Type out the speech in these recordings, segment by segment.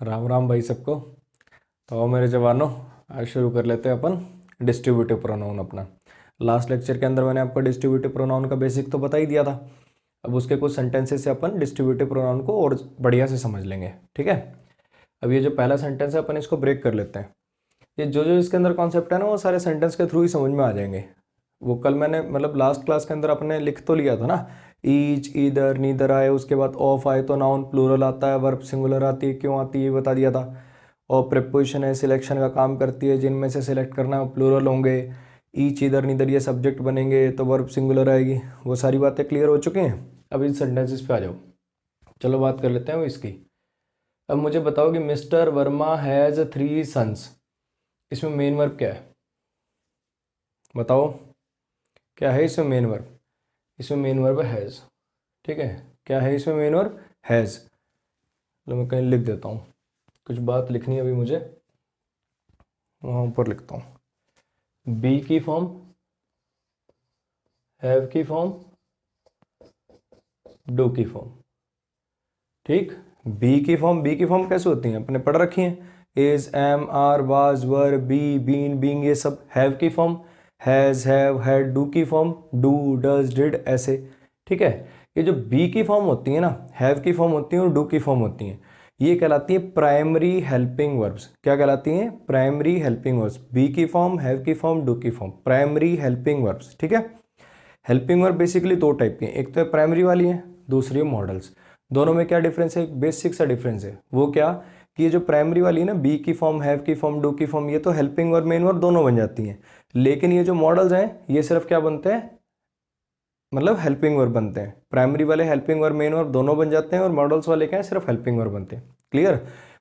राम राम भाई सबको। तो मेरे जवानों, आज शुरू कर लेते हैं अपन डिस्ट्रीब्यूटिव प्रोनाउन अपना। लास्ट लेक्चर के अंदर मैंने आपको डिस्ट्रीब्यूटिव प्रोनाउन का बेसिक तो बता ही दिया था। अब उसके कुछ सेंटेंसेस से अपन डिस्ट्रीब्यूटिव प्रोनाउन को और बढ़िया से समझ लेंगे, ठीक है। अब ये जो पहला सेंटेंस है अपन इसको ब्रेक कर लेते हैं। ये जो जो इसके अंदर कॉन्सेप्ट है ना, वो सारे सेंटेंस के थ्रू ही समझ में आ जाएंगे। वो कल मैंने मतलब लास्ट क्लास के अंदर अपने लिख तो लिया था ना, ईच, ईदर, नीदर आए, उसके बाद ऑफ आए तो नाउन प्लूरल आता है, वर्ब सिंगुलर आती है, क्यों आती है ये बता दिया था। और प्रिपोजिशन है, सिलेक्शन का काम करती है, जिनमें से सिलेक्ट करना है प्लूरल होंगे। ईच, ईदर, नीदर ये सब्जेक्ट बनेंगे तो वर्ब सिंगुलर आएगी। वो सारी बातें क्लियर हो चुकी हैं। अब इन सेंटेंसेस पे आ जाओ, चलो बात कर लेते हैं वो इसकी। अब मुझे बताओ कि मिस्टर वर्मा हैज़ 3 सन्स, इसमें मेन वर्ब क्या है? बताओ क्या है इसमें मेन वर्ब? इसमें मेन वर्ब है हैज़, ठीक है। क्या है इसमें मेन वर्ब? हैज़। तो मैं कहीं लिख देता हूँ, कुछ बात लिखनी है अभी मुझे, वहाँ ऊपर लिखता हूँ। बी की फॉर्म, हैव की फॉर्म, डू की फॉर्म, ठीक। बी की फॉर्म कैसे होती हैं अपने पढ़ रखी हैं, is, am, are, was, were, be, been, being, ये सब। हैव की form has, have, had. Do की फॉर्म डू, डज, डिड, ऐसे, ठीक है। ये जो बी की फॉर्म होती है ना, हैव की फॉर्म होती है और डू की फॉर्म होती हैं, ये कहलाती है प्राइमरी हेल्पिंग वर्ब्स। क्या कहलाती हैं? Primary helping verbs. बी की फॉर्म, हैव की फॉर्म, डू की फॉर्म, प्राइमरी हेल्पिंग वर्ब्स, ठीक है। हेल्पिंग वर्ब बेसिकली दो टाइप की हैं, एक तो है प्राइमरी वाली है, दूसरी है मॉडल्स। दोनों में क्या डिफरेंस है? एक बेसिक सा डिफरेंस है। वो क्या कि ये जो प्राइमरी वाली है ना, बी की फॉर्म, हैव की फॉर्म, डू की फॉर्म, ये तो हेल्पिंग वर्ब, मेन वर्ब दोनों बन जाती हैं। लेकिन ये जो मॉडल्स हैं ये सिर्फ क्या बनते हैं? मतलब हेल्पिंग वर्ब बनते हैं। प्राइमरी वाले हेल्पिंग वर्ब, मेन वर्ब दोनों बन जाते हैं, और मॉडल्स वाले क्या है? सिर्फ हेल्पिंग वर्ब बनते हैं। क्लियर?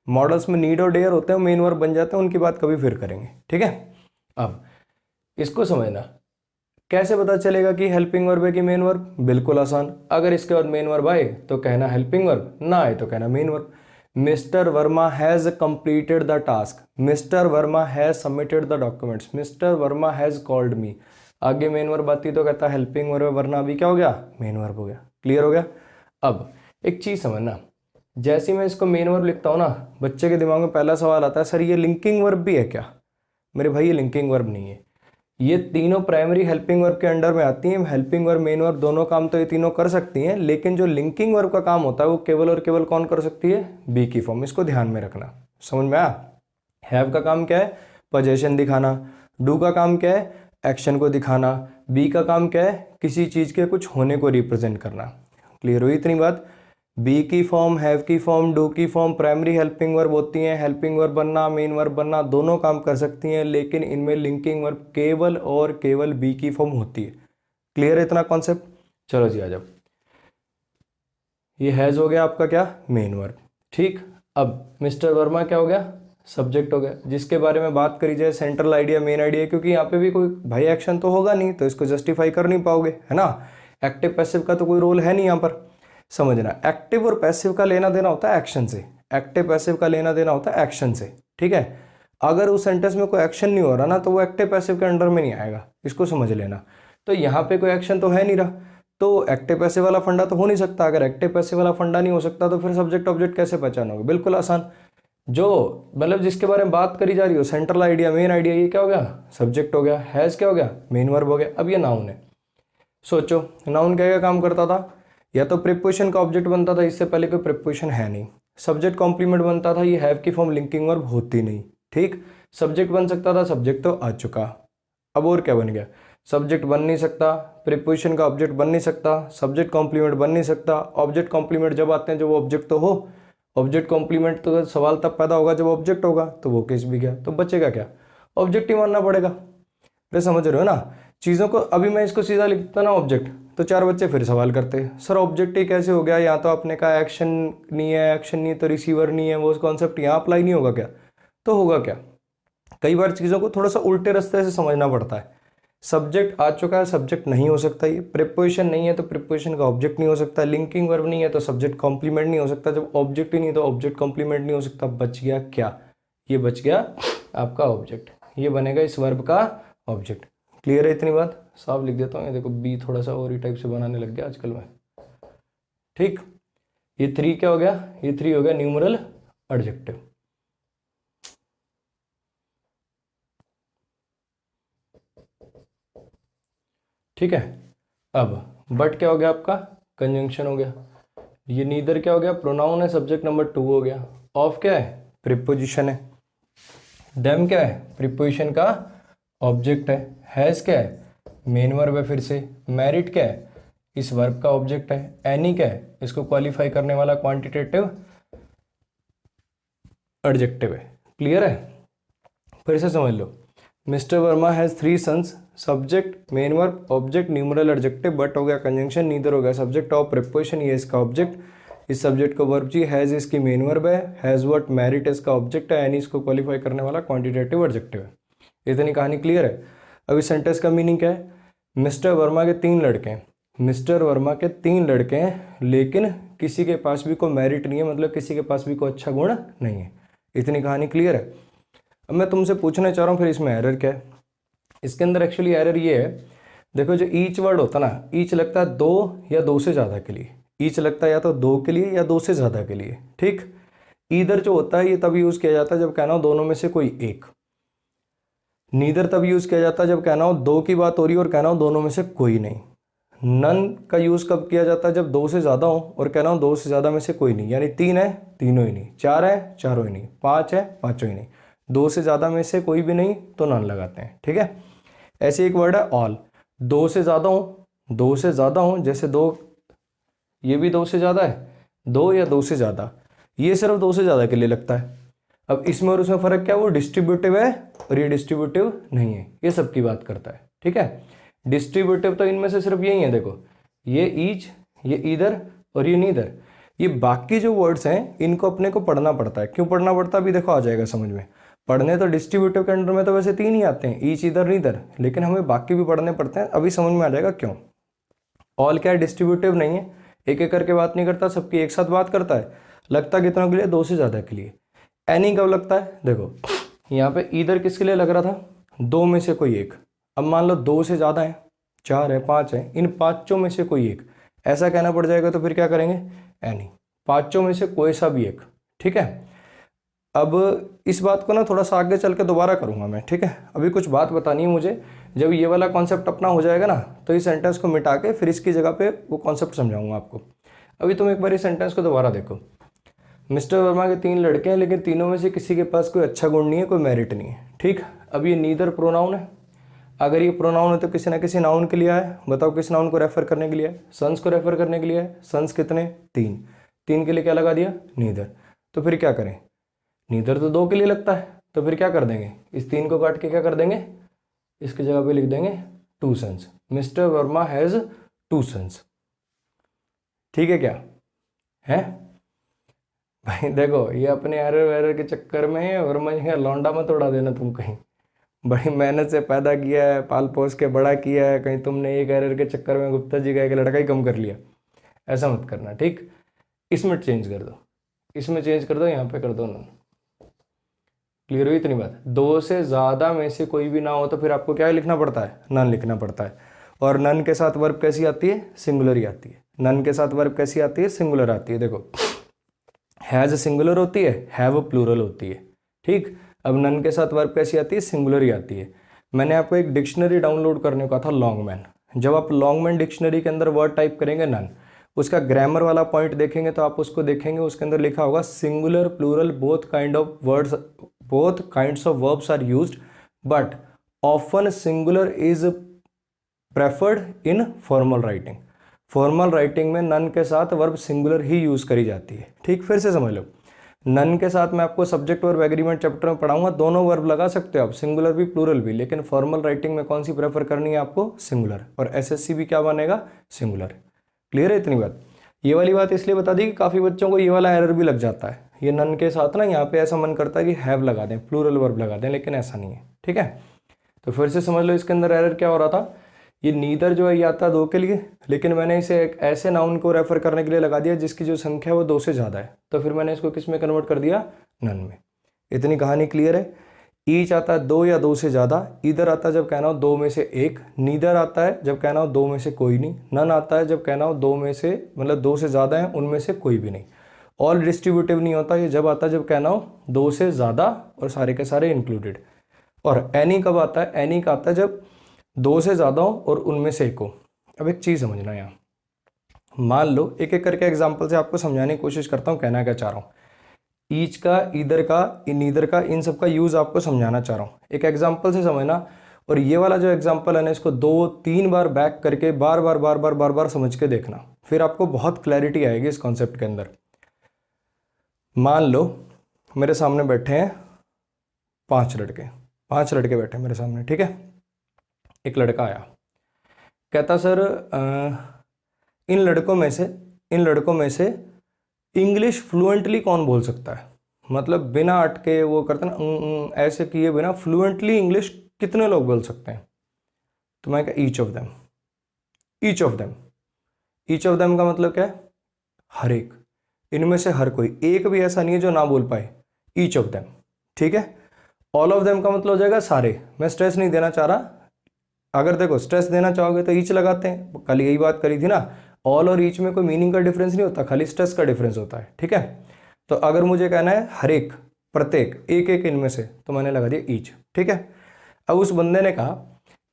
मॉडल्स में नीड और डेयर होते हैं, मेन वर्ब बन जाते हैं, उनकी बात कभी फिर करेंगे, ठीक है। अब इसको समझना, कैसे पता चलेगा कि हेल्पिंग वर्ब है कि मेन वर्ब? बिल्कुल आसान। अगर इसके बाद मेन वर्ब आए तो कहना हेल्पिंग वर्ब, ना आए तो कहना main verb. Mister Verma has completed the task, mister Verma has submitted the documents, mister Verma has called me. आगे मेन वर्ब आती तो कहता हेल्पिंग वर्ब, वरना अभी क्या हो गया? मेन वर्ब हो गया। क्लियर हो गया? अब एक चीज समझना, जैसे मैं इसको मेन वर्ब लिखता हूं ना, बच्चे के दिमाग में पहला सवाल आता है, सर ये लिंकिंग वर्ब भी है क्या? मेरे भाई ये लिंकिंग वर्ब नहीं है। ये तीनों प्राइमरी हेल्पिंग वर्ब के अंडर में आती हैं। हेल्पिंग वर्ब, मेन वर्ब दोनों काम तो ये तीनों कर सकती हैं, लेकिन जो लिंकिंग वर्ब का काम होता है वो केवल और केवल कौन कर सकती है? बी की फॉर्म। इसको ध्यान में रखना। समझ में आया? हैव का काम क्या है? पोजीशन दिखाना। डू का काम क्या है? एक्शन को दिखाना। बी का काम क्या है? किसी चीज के कुछ होने को रिप्रेजेंट करना। क्लियर हुई इतनी बात? बी की फॉर्म, हैव की फॉर्म, डू की फॉर्म प्राइमरी हेल्पिंग वर्ब होती हैं। हेल्पिंग वर्ब बनना, मेन वर्ब बनना दोनों काम कर सकती हैं, लेकिन इनमें लिंकिंग वर्ब केवल और केवल बी की फॉर्म होती है। क्लियर है इतना कॉन्सेप्ट? चलो जी आ जाओ। ये हैज हो गया आपका क्या? मेन वर्ब, ठीक। अब मिस्टर वर्मा क्या हो गया? सब्जेक्ट हो गया, जिसके बारे में बात करी जाए सेंट्रल आइडिया, मेन आइडिया, क्योंकि यहाँ पे भी कोई भाई एक्शन तो होगा नहीं, तो इसको जस्टिफाई कर नहीं पाओगे, है ना। एक्टिव पैसिव का तो कोई रोल है नहीं यहाँ पर। समझना, एक्टिव और पैसिव का लेना देना होता है एक्शन से, एक्टिव पैसिव का लेना देना होता है एक्शन से, ठीक है। अगर उस सेंटेंस में कोई एक्शन नहीं हो रहा ना, तो वो एक्टिव पैसिव के अंडर में नहीं आएगा, इसको समझ लेना। तो यहाँ पे कोई एक्शन तो है नहीं रहा, तो एक्टिव पैसिव वाला फंडा तो हो नहीं सकता। अगर एक्टिव पैसिव वाला फंडा नहीं हो सकता तो फिर सब्जेक्ट ऑब्जेक्ट कैसे पहचानोगे? बिल्कुल आसान। जो मतलब जिसके बारे में बात करी जा रही हो, सेंट्रल आइडिया, मेन आइडिया, ये क्या हो गया? सब्जेक्ट हो गया। हैज क्या हो गया? मेन वर्ब हो गया। अब ये नाउन है। सोचो नाउन क्या क्या काम करता था? या तो प्रीपोजिशन का ऑब्जेक्ट बनता था, इससे पहले कोई प्रीपोजिशन है नहीं। सब्जेक्ट कॉम्प्लीमेंट बनता था, ये हैव की फॉर्म लिंकिंग वर्ब होती नहीं, ठीक। सब्जेक्ट बन सकता था, सब्जेक्ट तो आ चुका। अब और क्या बन गया? सब्जेक्ट बन नहीं सकता, प्रीपोजिशन का ऑब्जेक्ट बन नहीं सकता, सब्जेक्ट कॉम्प्लीमेंट बन नहीं सकता। ऑब्जेक्ट कॉम्प्लीमेंट जब आते हैं जब वो ऑब्जेक्ट तो हो, ऑब्जेक्ट कॉम्प्लीमेंट तो सवाल तब पैदा होगा जब ऑब्जेक्ट होगा, तो वो केस भी गया, तो बचेगा क्या? ऑब्जेक्ट ही मानना पड़ेगा। अरे समझ रहे हो ना चीज़ों को? अभी मैं इसको सीधा लिखता ना ऑब्जेक्ट, तो चार बच्चे फिर सवाल करते हैं, सर ऑब्जेक्ट ही कैसे हो गया? या तो आपने कहा एक्शन नहीं है, एक्शन नहीं है तो रिसीवर नहीं है, वो कॉन्सेप्ट यहाँ अप्लाई नहीं होगा क्या? तो होगा क्या? कई बार चीज़ों को थोड़ा सा उल्टे रास्ते से समझना पड़ता है। सब्जेक्ट आ चुका है, सब्जेक्ट नहीं हो सकता, ये प्रीपोजिशन नहीं है तो प्रीपोजिशन का ऑब्जेक्ट नहीं हो सकता, लिंकिंग वर्ब नहीं है तो सब्जेक्ट कॉम्प्लीमेंट नहीं हो सकता, जब ऑब्जेक्ट ही नहीं तो ऑब्जेक्ट कॉम्प्लीमेंट नहीं हो सकता। बच गया क्या? ये बच गया आपका ऑब्जेक्ट, ये बनेगा इस वर्ब का ऑब्जेक्ट। क्लियर है इतनी बात? साफ लिख देता हूँ, ये देखो बी थोड़ा सा और ही टाइप से बनाने लग गया आजकल मैं, ठीक। ये 3 क्या हो गया? ये 3 हो गया न्यूमरल एडजेक्टिव। ठीक है। अब बट क्या हो गया आपका, कंजंक्शन हो गया। ये नीदर क्या हो गया, प्रोनाउन है, सब्जेक्ट नंबर 2 हो गया। ऑफ क्या है, प्रीपोजिशन है। देम क्या है, प्रीपोजिशन का ऑब्जेक्ट है। हैज क्या है, मेन वर्ब है फिर से। मैरिट क्या है, इस वर्ब का ऑब्जेक्ट है। एनी क्या है, इसको क्वालिफाई करने वाला क्वांटिटेटिव एडजेक्टिव है। क्लियर है, फिर से समझ लो। Mister Verma has 3 sons, subject main verb object numeral adjective, but हो गया कंजंक्शन, नीदर हो गया सब्जेक्ट ऑफ प्रीपोजिशन, ये इसका ऑब्जेक्ट, इस सब्जेक्ट को वर्ब जी, हैज इसकी मेन वर्ब है, हैज व्हाट मैरिट इसका ऑब्जेक्ट है, एनी इसको क्वालिफाई करने वाला क्वांटिटेटिव एडजेक्टिव है। इतनी कहानी क्लियर है। अब इस सेंटेंस का मीनिंग क्या है, मिस्टर वर्मा के 3 लड़के हैं, मिस्टर वर्मा के 3 लड़के हैं, लेकिन किसी के पास भी कोई मेरिट नहीं है, मतलब किसी के पास भी कोई अच्छा गुण नहीं है। इतनी कहानी क्लियर है। अब मैं तुमसे पूछना चाह रहा हूँ फिर इसमें एरर क्या है। इसके अंदर एक्चुअली एरर ये है, देखो जो ईच वर्ड होता है ना, ईच लगता है 2 या 2 से ज़्यादा के लिए, ईच लगता है या तो 2 के लिए या 2 से ज़्यादा के लिए, ठीक। ईदर जो होता है ये तब यूज़ किया जाता है जब कहना हो दोनों में से कोई एक। नीदर तब यूज़ किया जाता है जब कहना हो 2 की बात हो रही है और कहना हो दोनों में से कोई नहीं। नन का यूज़ कब किया जाता है, जब 2 से ज़्यादा हो और कहना हो 2 से ज़्यादा में से कोई नहीं, यानी 3 है तीनों ही नहीं, 4 है चारों ही नहीं, 5 है पाँचों ही नहीं, 2 से ज़्यादा में से कोई भी नहीं तो नन लगाते हैं, ठीक है। ऐसे एक वर्ड है ऑल, 2 से ज़्यादा हो, 2 से ज़्यादा हो, जैसे 2, ये भी 2 से ज़्यादा है, 2 या 2 से ज़्यादा, ये सिर्फ 2 से ज़्यादा के लिए लगता है। अब इसमें और उसमें फ़र्क क्या है, वो डिस्ट्रीब्यूटिव है और ये डिस्ट्रीब्यूटिव नहीं है, ये सबकी बात करता है, ठीक है। डिस्ट्रीब्यूटिव तो इनमें से सिर्फ यही है, देखो ये ईच, ये ईदर और ये नीदर। ये बाकी जो वर्ड्स हैं इनको अपने को पढ़ना पड़ता है। क्यों पढ़ना पड़ता है, अभी देखो आ जाएगा समझ में। पढ़ने तो डिस्ट्रीब्यूटिव के अंडर में तो वैसे 3 ही आते हैं, ईच ईदर नीदर, लेकिन हमें बाकी भी पढ़ने पड़ते हैं, अभी समझ में आ जाएगा क्यों। ऑल क्या है, डिस्ट्रीब्यूटिव नहीं है, एक एक करके बात नहीं करता, सबकी एक साथ बात करता है। लगता कितनों के लिए, 2 से ज़्यादा के लिए। एनी कब लगता है, देखो यहाँ पे ईदर किसके लिए लग रहा था, 2 में से कोई एक। अब मान लो 2 से ज़्यादा है, 4 है 5 है, इन पाँचों में से कोई एक, ऐसा कहना पड़ जाएगा तो फिर क्या करेंगे, एनी, पाँचों में से कोई सा भी एक, ठीक है। अब इस बात को ना थोड़ा सा आगे चल के दोबारा करूँगा मैं, ठीक है। अभी कुछ बात बतानी है मुझे, जब ये वाला कॉन्सेप्ट अपना हो जाएगा ना तो इस सेंटेंस को मिटा के फिर इसकी जगह पे वो कॉन्सेप्ट समझाऊंगा आपको। अभी तुम एक बार इस सेंटेंस को दोबारा देखो। मिस्टर वर्मा के 3 लड़के हैं, लेकिन तीनों में से किसी के पास कोई अच्छा गुण नहीं है, कोई मेरिट नहीं है, ठीक। अब ये नीदर प्रोनाउन है, अगर ये प्रोनाउन है तो किसी ना किसी नाउन के लिए है, बताओ किस नाउन को रेफर करने के लिए है, सन्स को रेफर करने के लिए है। सन्स कितने, 3, 3 के लिए क्या लगा दिया, नीदर। तो फिर क्या करें, नीदर तो 2 के लिए लगता है, तो फिर क्या कर देंगे, इस 3 को काट के क्या कर देंगे, इसकी जगह पे लिख देंगे 2 sons. Mister Verma has 2 sons, ठीक है क्या है भाई। देखो ये अपने एरर वेरर के चक्कर में वर्मा जी का लौंडा मत उड़ा देना तुम कहीं, बड़ी मेहनत से पैदा किया है, पाल पोस के बड़ा किया है, कहीं तुमने एक एरर के चक्कर में गुप्ता जी का एक लड़का ही कम कर लिया, ऐसा मत करना, ठीक। इसमें चेंज कर दो, इसमें चेंज कर दो, यहाँ पे कर दो नन। क्लियर हुई इतनी बात। 2 से ज़्यादा में से कोई भी ना हो तो फिर आपको क्या लिखना पड़ता है, नन लिखना पड़ता है। और नन के साथ वर्ब कैसी आती है, सिंगुलर ही आती है। नन के साथ वर्ब कैसी आती है, सिंगुलर आती है। देखो हैज़ सिंगुलर होती है, हैव प्लूरल होती है, ठीक। अब नन के साथ वर्ब कैसी आती है, सिंगुलर ही आती है। मैंने आपको एक डिक्शनरी डाउनलोड करने को कहा था, लॉन्गमैन। जब आप लॉन्गमैन डिक्शनरी के अंदर वर्ड टाइप करेंगे नन, उसका ग्रामर वाला पॉइंट देखेंगे तो आप उसको देखेंगे, उसके अंदर लिखा होगा singular plural both kind of words, both kinds of verbs are used but often singular is preferred in formal writing। Formal writing में नन के साथ वर्ब सिंगुलर ही यूज करी जाती है, ठीक। फिर से समझ लो, नन के साथ मैं आपको सब्जेक्ट वर्ब एग्रीमेंट चैप्टर में पढ़ाऊंगा, दोनों वर्ब लगा सकते हो आप, सिंगुलर भी प्लूरल भी, लेकिन फॉर्मल राइटिंग में कौन सी प्रेफर करनी है आपको, सिंगुलर। और एसएससी भी क्या बनेगा, सिंगुलर। क्लियर है इतनी बात। ये वाली बात इसलिए बता दी कि काफ़ी बच्चों को ये वाला एरर भी लग जाता है, ये नन के साथ ना यहाँ पे ऐसा मन करता है कि हैव लगा दें, प्लूरल वर्ब लगा दें, लेकिन ऐसा नहीं है, ठीक है। तो फिर से समझ लो इसके अंदर एरर क्या हो रहा था। ये नीदर जो है ये आता है 2 के लिए, लेकिन मैंने इसे एक ऐसे नाउन को रेफर करने के लिए लगा दिया जिसकी जो संख्या है वो 2 से ज़्यादा है, तो फिर मैंने इसको किस में कन्वर्ट कर दिया, नन में। इतनी कहानी क्लियर है। ईच आता है 2 या 2 से ज़्यादा, ईदर आता है जब कहना हो 2 में से एक, नीदर आता है जब कहना हो 2 में से कोई नहीं, नन आता है जब कहना हो 2 में से, मतलब 2 से ज़्यादा है उनमें से कोई भी नहीं। ऑल डिस्ट्रीब्यूटिव नहीं होता, ये जब आता है जब कहना हो 2 से ज़्यादा और सारे के सारे इंक्लूडेड। और एनी कब आता है, एनी का आता है जब दो से ज़्यादा हो और उनमें से एक हो। अब एक चीज़ समझना यहाँ, मान लो एक एक करके एग्जाम्पल से आपको समझाने की कोशिश करता हूँ, कहना क्या चाह रहा हूँ। ईच का, ईदर का, नीदर का, इन सब का यूज़ आपको समझाना चाह रहा हूँ, एक एग्जाम्पल से समझना। और ये वाला जो एग्जाम्पल है ना, इसको 2-3 बार बैक करके बार बार बार बार बार बार समझ के देखना, फिर आपको बहुत क्लैरिटी आएगी इस कॉन्सेप्ट के अंदर। मान लो मेरे सामने बैठे हैं 5 लड़के, 5 लड़के बैठे हैं मेरे सामने, ठीक है। एक लड़का आया, कहता सर इन लड़कों में से इंग्लिश फ्लुएंटली कौन बोल सकता है, मतलब बिना अटके वो करते ना ऐसे किए बिना फ्लुएंटली इंग्लिश कितने लोग बोल सकते हैं। तो मैं क्या, each of them. Each of them, each of them का मतलब क्या है, हर एक, इनमें से हर कोई, एक भी ऐसा नहीं है जो ना बोल पाए, ईच ऑफ देम, ठीक है। ऑल ऑफ देम का मतलब हो जाएगा सारे, मैं स्ट्रेस नहीं देना चाह रहा, अगर देखो स्ट्रेस देना चाहोगे तो ईच लगाते हैं, कल यही बात करी थी ना, ऑल और ईच में कोई मीनिंग का डिफरेंस नहीं होता, खाली स्ट्रेस का डिफरेंस होता है, ठीक है। तो अगर मुझे कहना है हर एक, प्रत्येक, एक एक इनमें से, तो मैंने लगा दिया ईच, ठीक है। अब उस बंदे ने कहा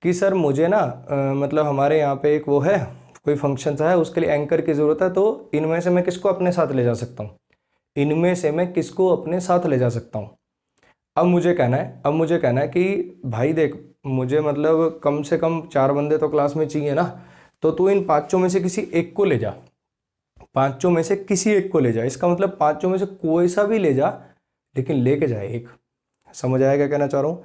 कि सर मुझे ना मतलब हमारे यहाँ पे एक वो है, कोई फंक्शन सा है, उसके लिए एंकर की ज़रूरत है, तो इनमें से मैं किसको अपने साथ ले जा सकता हूँ, इनमें से मैं किसको अपने साथ ले जा सकता हूँ। अब मुझे कहना है कि भाई देख, मुझे मतलब कम से कम 4 बंदे तो क्लास में चाहिए ना, तो तू इन 5 में से किसी एक को ले जा, 5 में से किसी एक को ले जा, इसका मतलब 5 में से कोई सा भी ले जा, लेकिन लेके जाए एक। समझ आया क्या कहना चाह रहा हूँ,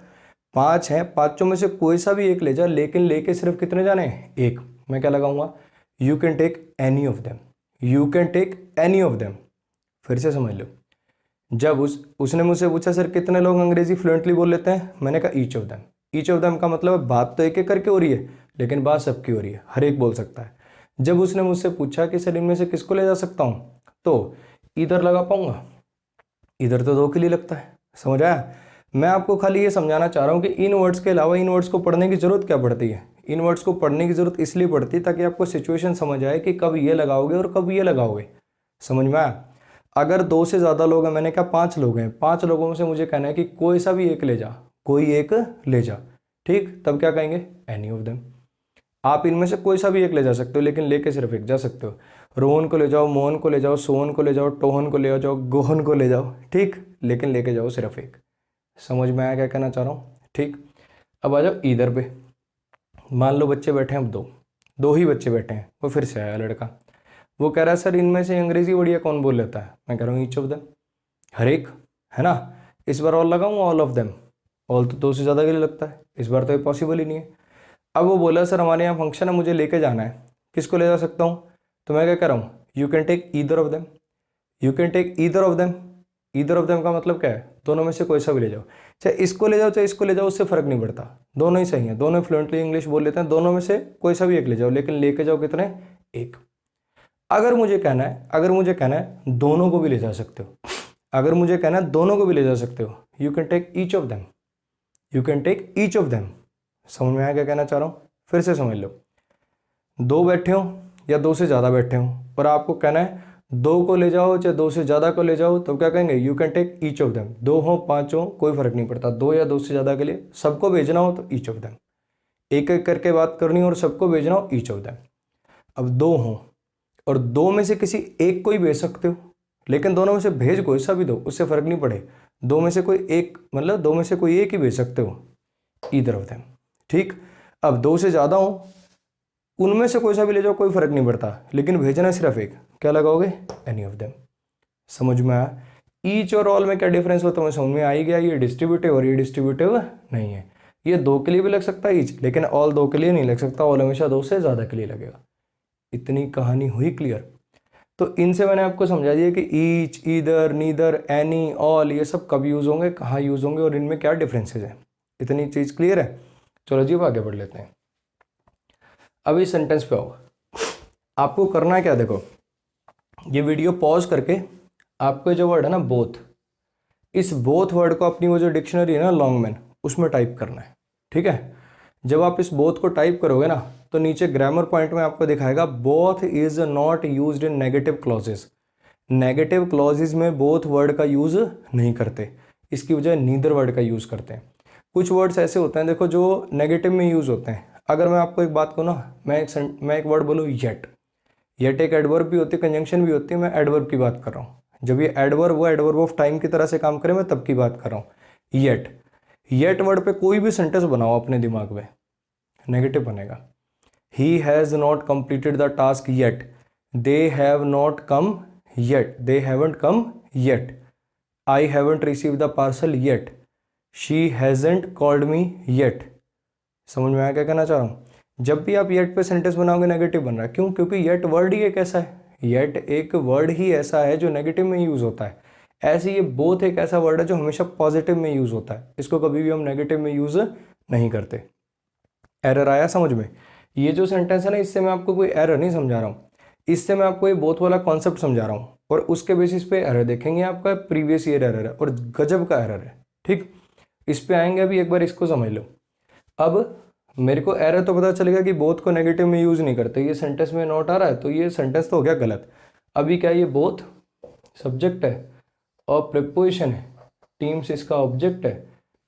5 हैं, 5 में से कोई सा भी एक ले जा, लेकिन लेके सिर्फ कितने जाने हैं, एक। मैं क्या लगाऊंगा, you can take any of them, you can take any of them. फिर से समझ लो, जब उसने मुझसे पूछा सर कितने लोग अंग्रेजी फ्लुएंटली बोल लेते हैं, मैंने कहा each of them. Each of them का मतलब बात तो एक एक करके हो रही है, लेकिन बात सबकी हो रही है, हर एक बोल सकता है। जब उसने मुझसे पूछा कि सर इनमें से किसको ले जा सकता हूँ, तो इधर लगा पाऊंगा, इधर तो 2 के लिए लगता है। समझ आया, मैं आपको खाली ये समझाना चाह रहा हूँ कि इन वर्ड्स के अलावा इन वर्ड्स को पढ़ने की जरूरत क्या पड़ती है। इन वर्ड्स को पढ़ने की जरूरत इसलिए पड़ती है ताकि आपको सिचुएशन समझ आए कि कब ये लगाओगे और कब ये लगाओगे। समझ में आया। अगर 2 से ज़्यादा लोग हैं, मैंने कहा 5 लोग हैं, 5 लोगों में से मुझे कहना है कि कोई सा भी एक ले जा, कोई एक ले जा, ठीक, तब क्या कहेंगे, एनी ऑफ देम। आप इनमें से कोई सा भी एक ले जा सकते हो, लेकिन लेके सिर्फ एक जा सकते हो। रोहन को ले जाओ, मोहन को ले जाओ, सोहन को ले जाओ, टोहन को ले जाओ, गोहन को ले जाओ, ठीक, लेकिन लेके जाओ सिर्फ एक। समझ में आया क्या कहना चाह रहा हूँ, ठीक। अब आ जाओ इधर पे, मान लो बच्चे बैठे हैं, अब दो ही बच्चे बैठे हैं। वो फिर से आया लड़का, वो कह रहा है सर इनमें से अंग्रेजी बढ़िया कौन बोल लेता है, मैं कह रहा हूँ ईच ऑफ देम, हर एक, है ना। इस बार ऑल लगाऊंगा, ऑल ऑफ देम, ऑल तो 2 से ज़्यादा के लिए लगता है, इस बार तो ये पॉसिबल ही नहीं है। अब वो बोला सर हमारे यहाँ फंक्शन है, मुझे लेके जाना है, किसको ले जा सकता हूँ, तो मैं क्या कह रहा हूँ, you can take either of them, you can take either of them. Either of them का मतलब क्या है, दोनों में से कोई सा भी ले जाओ, चाहे इसको ले जाओ चाहे इसको ले जाओ, उससे फर्क नहीं पड़ता, दोनों ही सही हैं, दोनों फ्लुएंटली इंग्लिश बोल लेते हैं, दोनों में से कोई सा भी एक ले जाओ, लेकिन लेके जाओ कितने, एक। अगर मुझे कहना है दोनों को भी ले जा सकते हो, अगर मुझे कहना है दोनों को भी ले जा सकते हो, you can take each of them, you can take each of them. समझ में आया क्या कहना चाह रहा हूँ, फिर से समझ लो, 2 बैठे हो या 2 से ज़्यादा बैठे हो, और आपको कहना है 2 को ले जाओ चाहे 2 से ज़्यादा को ले जाओ, तो क्या कहेंगे, you can take each of them. 2 हो 5 हो कोई फर्क नहीं पड़ता, 2 या 2 से ज़्यादा के लिए सबको भेजना हो तो ईच ऑफ देम, एक एक करके बात करनी हो और सबको भेजना हो, ईच ऑफ देम। अब 2 हो और 2 में से किसी एक को ही भेज सकते हो, लेकिन दोनों में से भेज कोई सा भी दो, उससे फर्क नहीं पड़े, 2 में से कोई एक, मतलब 2 में से कोई एक ही भेज सकते हो, ईदर ऑफ देम, ठीक। अब 2 से ज़्यादा हो, उनमें से कोई सा भी ले जाओ, कोई फर्क नहीं पड़ता, लेकिन भेजना सिर्फ एक, क्या लगाओगे, एनी ऑफ देम। समझ में आया। ईच और ऑल में क्या डिफरेंस होता है, समझ में आ ही गया, ये डिस्ट्रीब्यूटिव और ये डिस्ट्रीब्यूटिव नहीं है। ये 2 के लिए भी लग सकता है ईच, लेकिन ऑल 2 के लिए नहीं लग सकता, ऑल हमेशा 2 से ज़्यादा के लिए लगेगा। इतनी कहानी हुई क्लियर। तो इनसे मैंने आपको समझा दिया कि each, either, neither, any, all ये सब कब यूज़ होंगे, कहाँ यूज़ होंगे और इनमें क्या डिफरेंसेज हैं। इतनी चीज़ क्लियर है। चलो जी अब आगे बढ़ लेते हैं। अब इस सेंटेंस पे आओ, आपको करना है क्या, देखो ये वीडियो पॉज करके आपको जो वर्ड है ना बोथ, इस बोथ वर्ड को अपनी वो जो डिक्शनरी है ना लॉन्गमैन, उसमें टाइप करना है, ठीक है। जब आप इस बोथ को टाइप करोगे ना, तो नीचे ग्रामर पॉइंट में आपको दिखाएगा both is not used in negative clauses. Negative clauses में बोथ वर्ड का यूज नहीं करते, इसकी वजह नीदर वर्ड का यूज करते हैं। कुछ वर्ड्स ऐसे होते हैं देखो जो नेगेटिव में यूज होते हैं, अगर मैं आपको एक बात कहूँ ना, मैं एक वर्ड बोलूँ येट, येट एक एडवर्ब भी होती है, कंजंक्शन भी होती है, मैं एडवर्ब की बात कर रहा हूँ। जब ये एडवर्ब वो एडवर्ब ऑफ टाइम की तरह से काम करे, मैं तब की बात कर रहा हूँ। येट, येट वर्ड पे कोई भी सेंटेंस बनाओ अपने दिमाग में, नेगेटिव बनेगा। He has not completed the task yet, they have not come yet, they haven't come yet, I haven't receive the parcel yet, she हैजेंट called me yet. समझ में आया क्या कहना चाह रहा हूँ? जब भी आप येट पे सेंटेंस बनाओगे नेगेटिव बन रहा है। क्यों? क्योंकि येट वर्ड ही एक ऐसा है, येट एक वर्ड ही ऐसा है जो नेगेटिव में यूज़ होता है। ऐसे ये बोथ एक ऐसा वर्ड है जो हमेशा पॉजिटिव में यूज़ होता है, इसको कभी भी हम नेगेटिव में यूज़ नहीं करते। एरर आया समझ में? ये जो सेंटेंस है ना, इससे मैं आपको कोई एरर नहीं समझा रहा हूँ, इससे मैं आपको ये बोथ वाला कॉन्सेप्ट समझा रहा हूँ, और उसके बेसिस पे एरर देखेंगे। आपका प्रीवियस ईयर एरर है और गजब का एरर है, ठीक। इस पे आएंगे अभी, एक बार इसको समझ लो। अब मेरे को एरर तो पता चलेगा कि बोथ को नेगेटिव में यूज़ नहीं करते, ये सेंटेंस में नोट आ रहा है, तो ये सेंटेंस तो हो गया गलत। अभी क्या, ये बोथ सब्जेक्ट है और प्रीपोजिशन है, टीम्स इसका ऑब्जेक्ट है,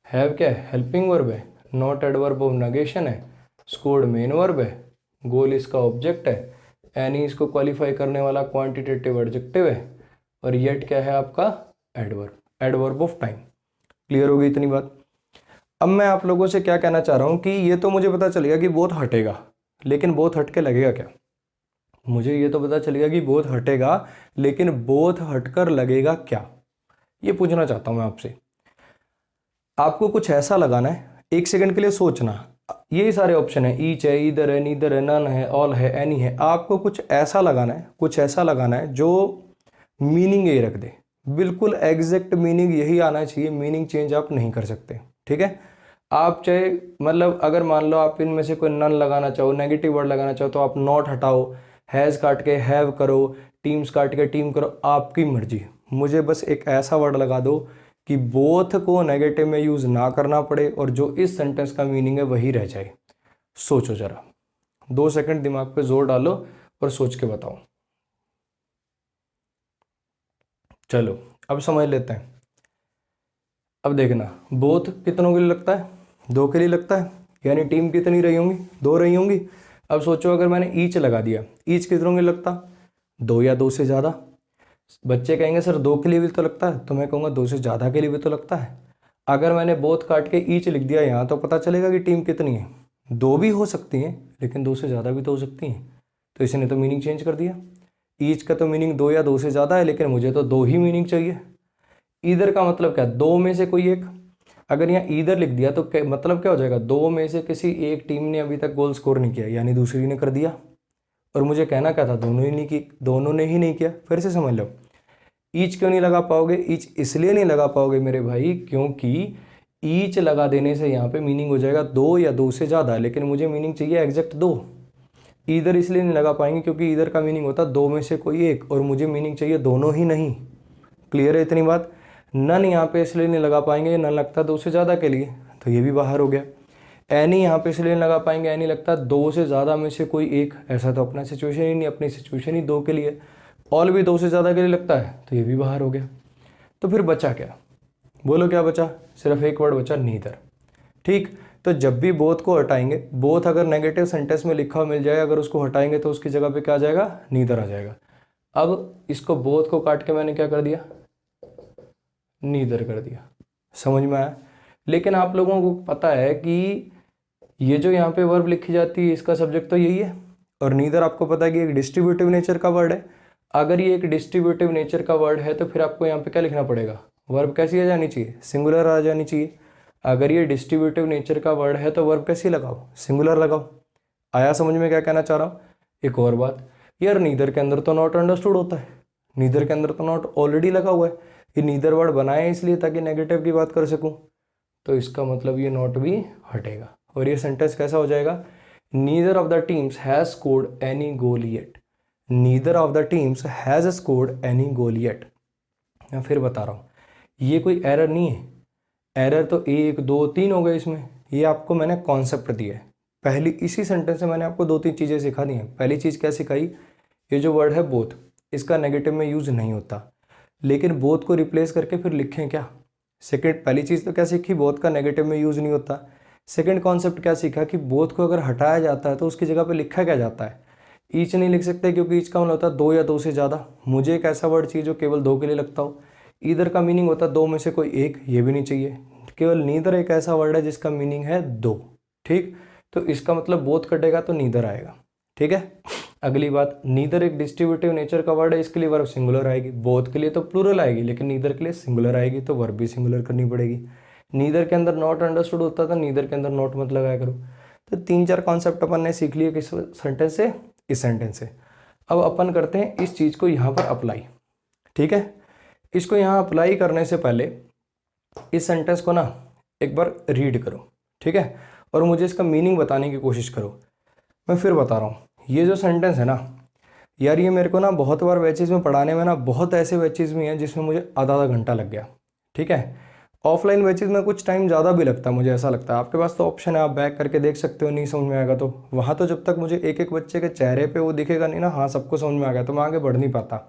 हैव क्या है, हेल्पिंग वर्ब है, नॉट एडवर्ब ऑफ नेगेशन है, स्कोर्ड मेन वर्ब है, गोल इसका ऑब्जेक्ट है, एनी इसको क्वालिफाई करने वाला क्वांटिटेटिव एडजेक्टिव है, और येट क्या है आपका, adverb, adverb of time. Clear हो गई इतनी बात? अब मैं आप लोगों से क्या कहना चाह रहा हूँ कि ये तो मुझे पता चलेगा कि बोथ हटेगा, लेकिन बोथ हट के लगेगा क्या? मुझे ये तो पता चलेगा कि बोथ हटेगा, लेकिन बोथ हटकर लगेगा क्या, ये पूछना चाहता हूँ मैं आपसे। आपको कुछ ऐसा लगाना है, एक सेकंड के लिए सोचना। ये सारे ऑप्शन है, ईच है, इधर है, नीदर है, नन है, ऑल है, एनी है। आपको कुछ ऐसा लगाना है, कुछ ऐसा लगाना है जो मीनिंग यही रख दे, बिल्कुल एग्जैक्ट मीनिंग यही आना चाहिए, मीनिंग चेंज आप नहीं कर सकते, ठीक है। आप चाहे मतलब अगर मान लो आप इनमें से कोई नन लगाना चाहो, नेगेटिव वर्ड लगाना चाहो, तो आप नॉट हटाओ, हैज़ काट के हैव करो, टीम्स काट के टीम करो, आपकी मर्जी। मुझे बस एक ऐसा वर्ड लगा दो कि बोथ को नेगेटिव में यूज़ ना करना पड़े और जो इस सेंटेंस का मीनिंग है वही रह जाए। सोचो जरा, 2 सेकंड दिमाग पे जोर डालो और सोच के बताओ। चलो अब समझ लेते हैं। अब देखना, बोथ कितनों के लिए लगता है, 2 के लिए लगता है, यानी टीम कितनी रही होंगी, 2 रही होंगी। अब सोचो अगर मैंने ईच लगा दिया, ईच कितनों के लिए लगता, 2 या 2 से ज़्यादा। बच्चे कहेंगे सर 2 के लिए भी तो लगता है, तो मैं कहूँगा 2 से ज़्यादा के लिए भी तो लगता है। अगर मैंने बोथ काट के ईच लिख दिया यहाँ, तो पता चलेगा कि टीम कितनी है, 2 भी हो सकती हैं, लेकिन 2 से ज़्यादा भी तो हो सकती हैं। तो इसने तो मीनिंग चेंज कर दिया। ईच का तो मीनिंग 2 या 2 से ज़्यादा है, लेकिन मुझे तो 2 ही मीनिंग चाहिए। ईदर का मतलब क्या, 2 में से कोई एक। अगर यहाँ ईदर लिख दिया तो मतलब क्या हो जाएगा, 2 में से किसी एक टीम ने अभी तक गोल स्कोर नहीं किया, यानी दूसरी ने कर दिया। और मुझे कहना क्या था, दोनों ही नहीं की, दोनों ने ही नहीं किया। फिर से समझ लो, ईच क्यों नहीं लगा पाओगे, ईच इसलिए नहीं लगा पाओगे मेरे भाई, क्योंकि ईच लगा देने से यहाँ पे मीनिंग हो जाएगा 2 या 2 से ज़्यादा, लेकिन मुझे मीनिंग चाहिए एग्जैक्ट 2। ईदर इसलिए नहीं लगा पाएंगे क्योंकि ईदर का मीनिंग होता 2 में से कोई एक, और मुझे मीनिंग चाहिए दोनों ही नहीं। क्लियर है इतनी बात? नन यहाँ पे इसलिए नहीं लगा पाएंगे, नन लगता 2 से ज़्यादा के लिए, तो ये भी बाहर हो गया। एनी यहाँ पे इसलिए नहीं लगा पाएंगे, एनी लगता 2 से ज़्यादा में से कोई एक, ऐसा तो अपना सिचुएशन ही नहीं, अपनी सिचुएशन ही 2 के लिए। ऑल भी 2 से ज़्यादा के लिए लगता है, तो ये भी बाहर हो गया। तो फिर बचा क्या, बोलो क्या बचा? सिर्फ एक वर्ड बचा, नीदर। ठीक, तो जब भी बोथ को हटाएंगे, बोथ अगर नेगेटिव सेंटेंस में लिखा मिल जाए, अगर उसको हटाएंगे तो उसकी जगह पे क्या आ जाएगा, नीदर आ जाएगा। अब इसको बोथ को काट के मैंने क्या कर दिया, नीदर कर दिया। समझ में आया? लेकिन आप लोगों को पता है कि ये जो यहाँ पे वर्ब लिखी जाती है, इसका सब्जेक्ट तो यही है, और नीदर आपको पता है कि एक डिस्ट्रीब्यूटिव नेचर का वर्ड है। अगर ये एक डिस्ट्रीब्यूटिव नेचर का वर्ड है, तो फिर आपको यहाँ पे क्या लिखना पड़ेगा, वर्ब कैसी आ जानी चाहिए, सिंगुलर आ जानी चाहिए। अगर ये डिस्ट्रीब्यूटिव नेचर का वर्ड है तो वर्ब कैसी लगाओ, सिंगुलर लगाओ। आया समझ में क्या कहना चाह रहा हूँ? एक और बात यार, नीदर के अंदर तो नॉट अंडरस्टूड होता है, नीदर के अंदर तो नॉट ऑलरेडी लगा हुआ है। ये नीदर वर्ड बनाया है इसलिए ताकि नेगेटिव की बात कर सकूं, तो इसका मतलब ये नॉट भी हटेगा, और ये सेंटेंस कैसा हो जाएगा, neither of the teams has scored any goal yet, neither of the teams has scored any goal yet. मैं फिर बता रहा हूँ, ये कोई एरर नहीं है, एरर तो 1 2 3 हो गए इसमें। ये आपको मैंने कॉन्सेप्ट दिया है, पहली इसी सेंटेंस से मैंने आपको 2-3 चीज़ें सिखा दी हैं। पहली चीज़ क्या सिखाई, ये जो वर्ड है बोथ, इसका नेगेटिव में यूज़ नहीं होता, लेकिन बोथ को रिप्लेस करके फिर लिखें क्या। सेकंड, पहली चीज़ तो क्या सीखी, बोथ का नेगेटिव में यूज़ नहीं होता। सेकंड कॉन्सेप्ट क्या सीखा कि बोथ को अगर हटाया जाता है तो उसकी जगह पे लिखा क्या जाता है, ईच नहीं लिख सकते क्योंकि ईच का मतलब होता है दो या दो से ज़्यादा। मुझे एक ऐसा वर्ड चाहिए जो केवल दो के लिए लगता हो। ईदर का मीनिंग होता है दो में से कोई एक, ये भी नहीं चाहिए। केवल नीदर एक ऐसा वर्ड है जिसका मीनिंग है दो, ठीक। तो इसका मतलब बोथ कटेगा तो नीदर आएगा, ठीक है। अगली बात, नीदर एक डिस्ट्रीब्यूटिव नेचर का वर्ड है, इसके लिए वर्ब सिंगुलर आएगी। बोथ के लिए तो प्लूरल आएगी लेकिन नीदर के लिए सिंगुलर आएगी, तो वर्ब भी सिंगुलर करनी पड़ेगी। नीदर के अंदर नॉट अंडरस्टूड होता था, नीदर के अंदर नॉट मत लगाया करो। तो तीन चार कॉन्सेप्ट अपन ने सीख लिए किस सेंटेंस से, इस सेंटेंस से। अब अपन करते हैं इस चीज़ को यहाँ पर अप्लाई, ठीक है। इसको यहाँ अप्लाई करने से पहले इस सेंटेंस को ना एक बार रीड करो, ठीक है, और मुझे इसका मीनिंग बताने की कोशिश करो। मैं फिर बता रहा हूँ, ये जो सेंटेंस है ना यार, ये मेरे को ना बहुत बार वेचेज़ में पढ़ाने में ना बहुत ऐसे वेचेज़ भी हैं जिसमें मुझे आधा आधा घंटा लग गया, ठीक है। ऑफलाइन वेचेज़ में कुछ टाइम ज़्यादा भी लगता है, मुझे ऐसा लगता है। आपके पास तो ऑप्शन है, आप बैक करके देख सकते हो, नहीं समझ में आएगा तो वहाँ तो जब तक मुझे एक एक बच्चे के चेहरे पे वो दिखेगा नहीं ना, हाँ सबको समझ में आ गया, तो मैं आगे बढ़ नहीं पाता।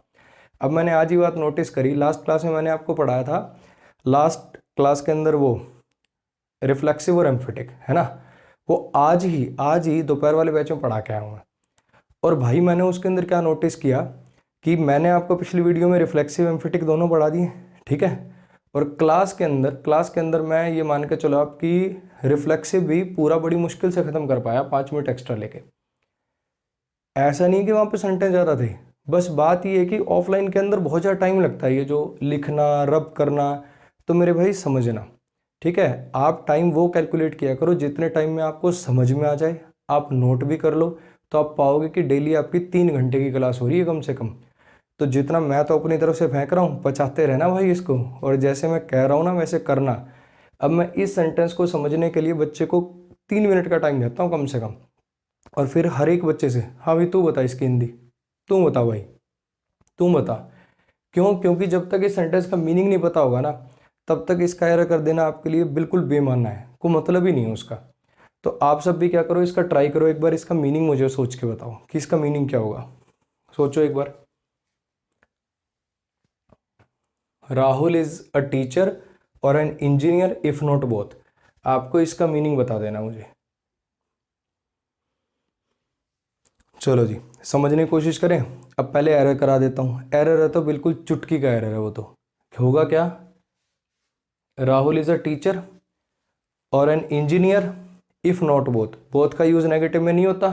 अब मैंने आज ही बात नोटिस करी, लास्ट क्लास में मैंने आपको पढ़ाया था, लास्ट क्लास के अंदर वो रिफ्लेक्सिव और एम्फेटिक है ना, वो आज ही दोपहर वाले बैच में पढ़ा के आया हूँ मैं। और भाई मैंने उसके अंदर क्या नोटिस किया कि मैंने आपको पिछली वीडियो में रिफ्लेक्सिव एम्फेटिक दोनों पढ़ा दिए, ठीक है। और क्लास के अंदर मैं ये मान के चलो आपकी रिफ्लेक्सिव भी पूरा बड़ी मुश्किल से ख़त्म कर पाया 5 मिनट एक्स्ट्रा लेके। ऐसा नहीं कि वहाँ पे सेंटेंस ज़्यादा थे, बस बात ये है कि ऑफलाइन के अंदर बहुत ज़्यादा टाइम लगता है ये जो लिखना रब करना। तो मेरे भाई समझना, ठीक है, आप टाइम वो कैलकुलेट किया करो जितने टाइम में आपको समझ में आ जाए। आप नोट भी कर लो तो आप पाओगे कि डेली आपकी 3 घंटे की क्लास हो रही है कम से कम। तो जितना मैं तो अपनी तरफ से फेंक रहा हूँ, पचाते रहना भाई इसको, और जैसे मैं कह रहा हूँ ना वैसे करना। अब मैं इस सेंटेंस को समझने के लिए बच्चे को 3 मिनट का टाइम देता हूँ कम से कम, और फिर हर एक बच्चे से, हाँ भाई तू बता इसकी हिंदी, तू बता भाई, तू बता। क्यों? क्योंकि जब तक इस सेंटेंस का मीनिंग नहीं पता होगा ना, तब तक इसका एरर कर देना आपके लिए बिल्कुल बेमाना है, कोई मतलब ही नहीं है उसका। तो आप सब भी क्या करो, इसका ट्राई करो एक बार, इसका मीनिंग मुझे सोच के बताओ कि इसका मीनिंग क्या होगा। सोचो एक बार। राहुल इज अ टीचर और an engineer if not both. आपको इसका मीनिंग बता देना मुझे। चलो जी, समझने की कोशिश करें। अब पहले एरर करा देता हूँ। एरर है तो बिल्कुल चुटकी का एरर है वो, तो होगा क्या, राहुल इज अ टीचर और an engineer if not both. Both का यूज नेगेटिव में नहीं होता,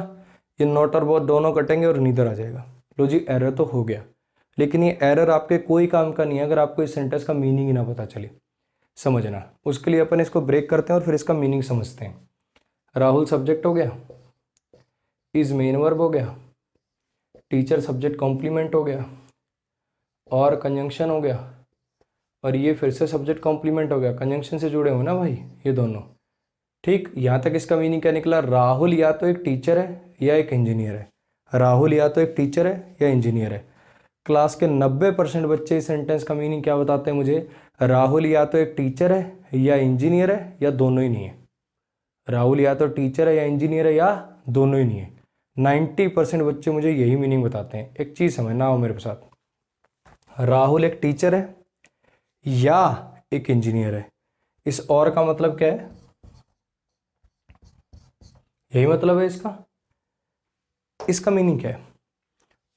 ये नॉट और बोथ दोनों कटेंगे और नीदर आ जाएगा। लो जी, एरर तो हो गया, लेकिन ये एरर आपके कोई काम का नहीं है अगर आपको इस सेंटेंस का मीनिंग ही ना पता चले। समझना, उसके लिए अपन इसको ब्रेक करते हैं और फिर इसका मीनिंग समझते हैं। राहुल सब्जेक्ट हो गया, इज मेन वर्ब हो गया, टीचर सब्जेक्ट कॉम्प्लीमेंट हो गया, और कंजंक्शन हो गया, और ये फिर से सब्जेक्ट कॉम्प्लीमेंट हो गया। कंजंक्शन से जुड़े हो ना भाई ये दोनों, ठीक। यहाँ तक इसका मीनिंग क्या निकला, राहुल या तो एक टीचर है या एक इंजीनियर है। राहुल या तो एक टीचर है या इंजीनियर है। क्लास के 90% बच्चे इस सेंटेंस का मीनिंग क्या बताते हैं मुझे, राहुल या तो एक टीचर है या इंजीनियर है या दोनों ही नहीं है। राहुल या तो टीचर है या इंजीनियर है या दोनों ही नहीं है। 90% बच्चे मुझे यही मीनिंग बताते हैं। एक चीज़ समझना हो मेरे साथ, राहुल एक टीचर है या एक इंजीनियर है। इस और का मतलब क्या है, यही मतलब है इसका। इसका मीनिंग क्या है,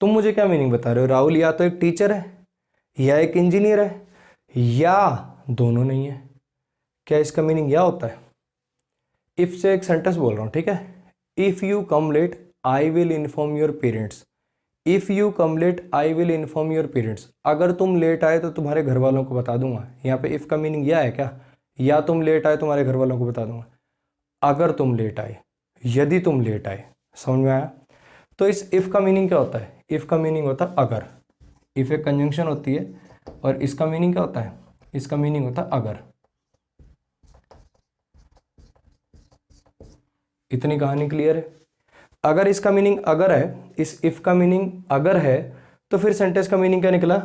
तुम मुझे क्या मीनिंग बता रहे हो, राहुल या तो एक टीचर है या एक इंजीनियर है या दोनों नहीं है। क्या इसका मीनिंग यह होता है। इफ से एक सेंटेंस बोल रहा हूं, ठीक है। If you come late I will inform your parents. If you come late I will inform your parents. अगर तुम लेट आए तो तुम्हारे घर वालों को बता दूंगा। यहाँ पे इफ का मीनिंग यह है क्या, या तुम लेट आए तुम्हारे घर वालों को बता दूंगा। अगर तुम लेट आए, यदि तुम लेट आए, समझ में आया। तो इस इफ का मीनिंग क्या होता है, इफ का मीनिंग होता है अगर। इफ एक कंजंक्शन होती है और इसका मीनिंग क्या होता है, इसका मीनिंग होता है अगर। इतनी कहानी क्लियर है। अगर इसका मीनिंग अगर है, इस इफ का मीनिंग अगर है, तो फिर सेंटेंस का मीनिंग क्या निकला,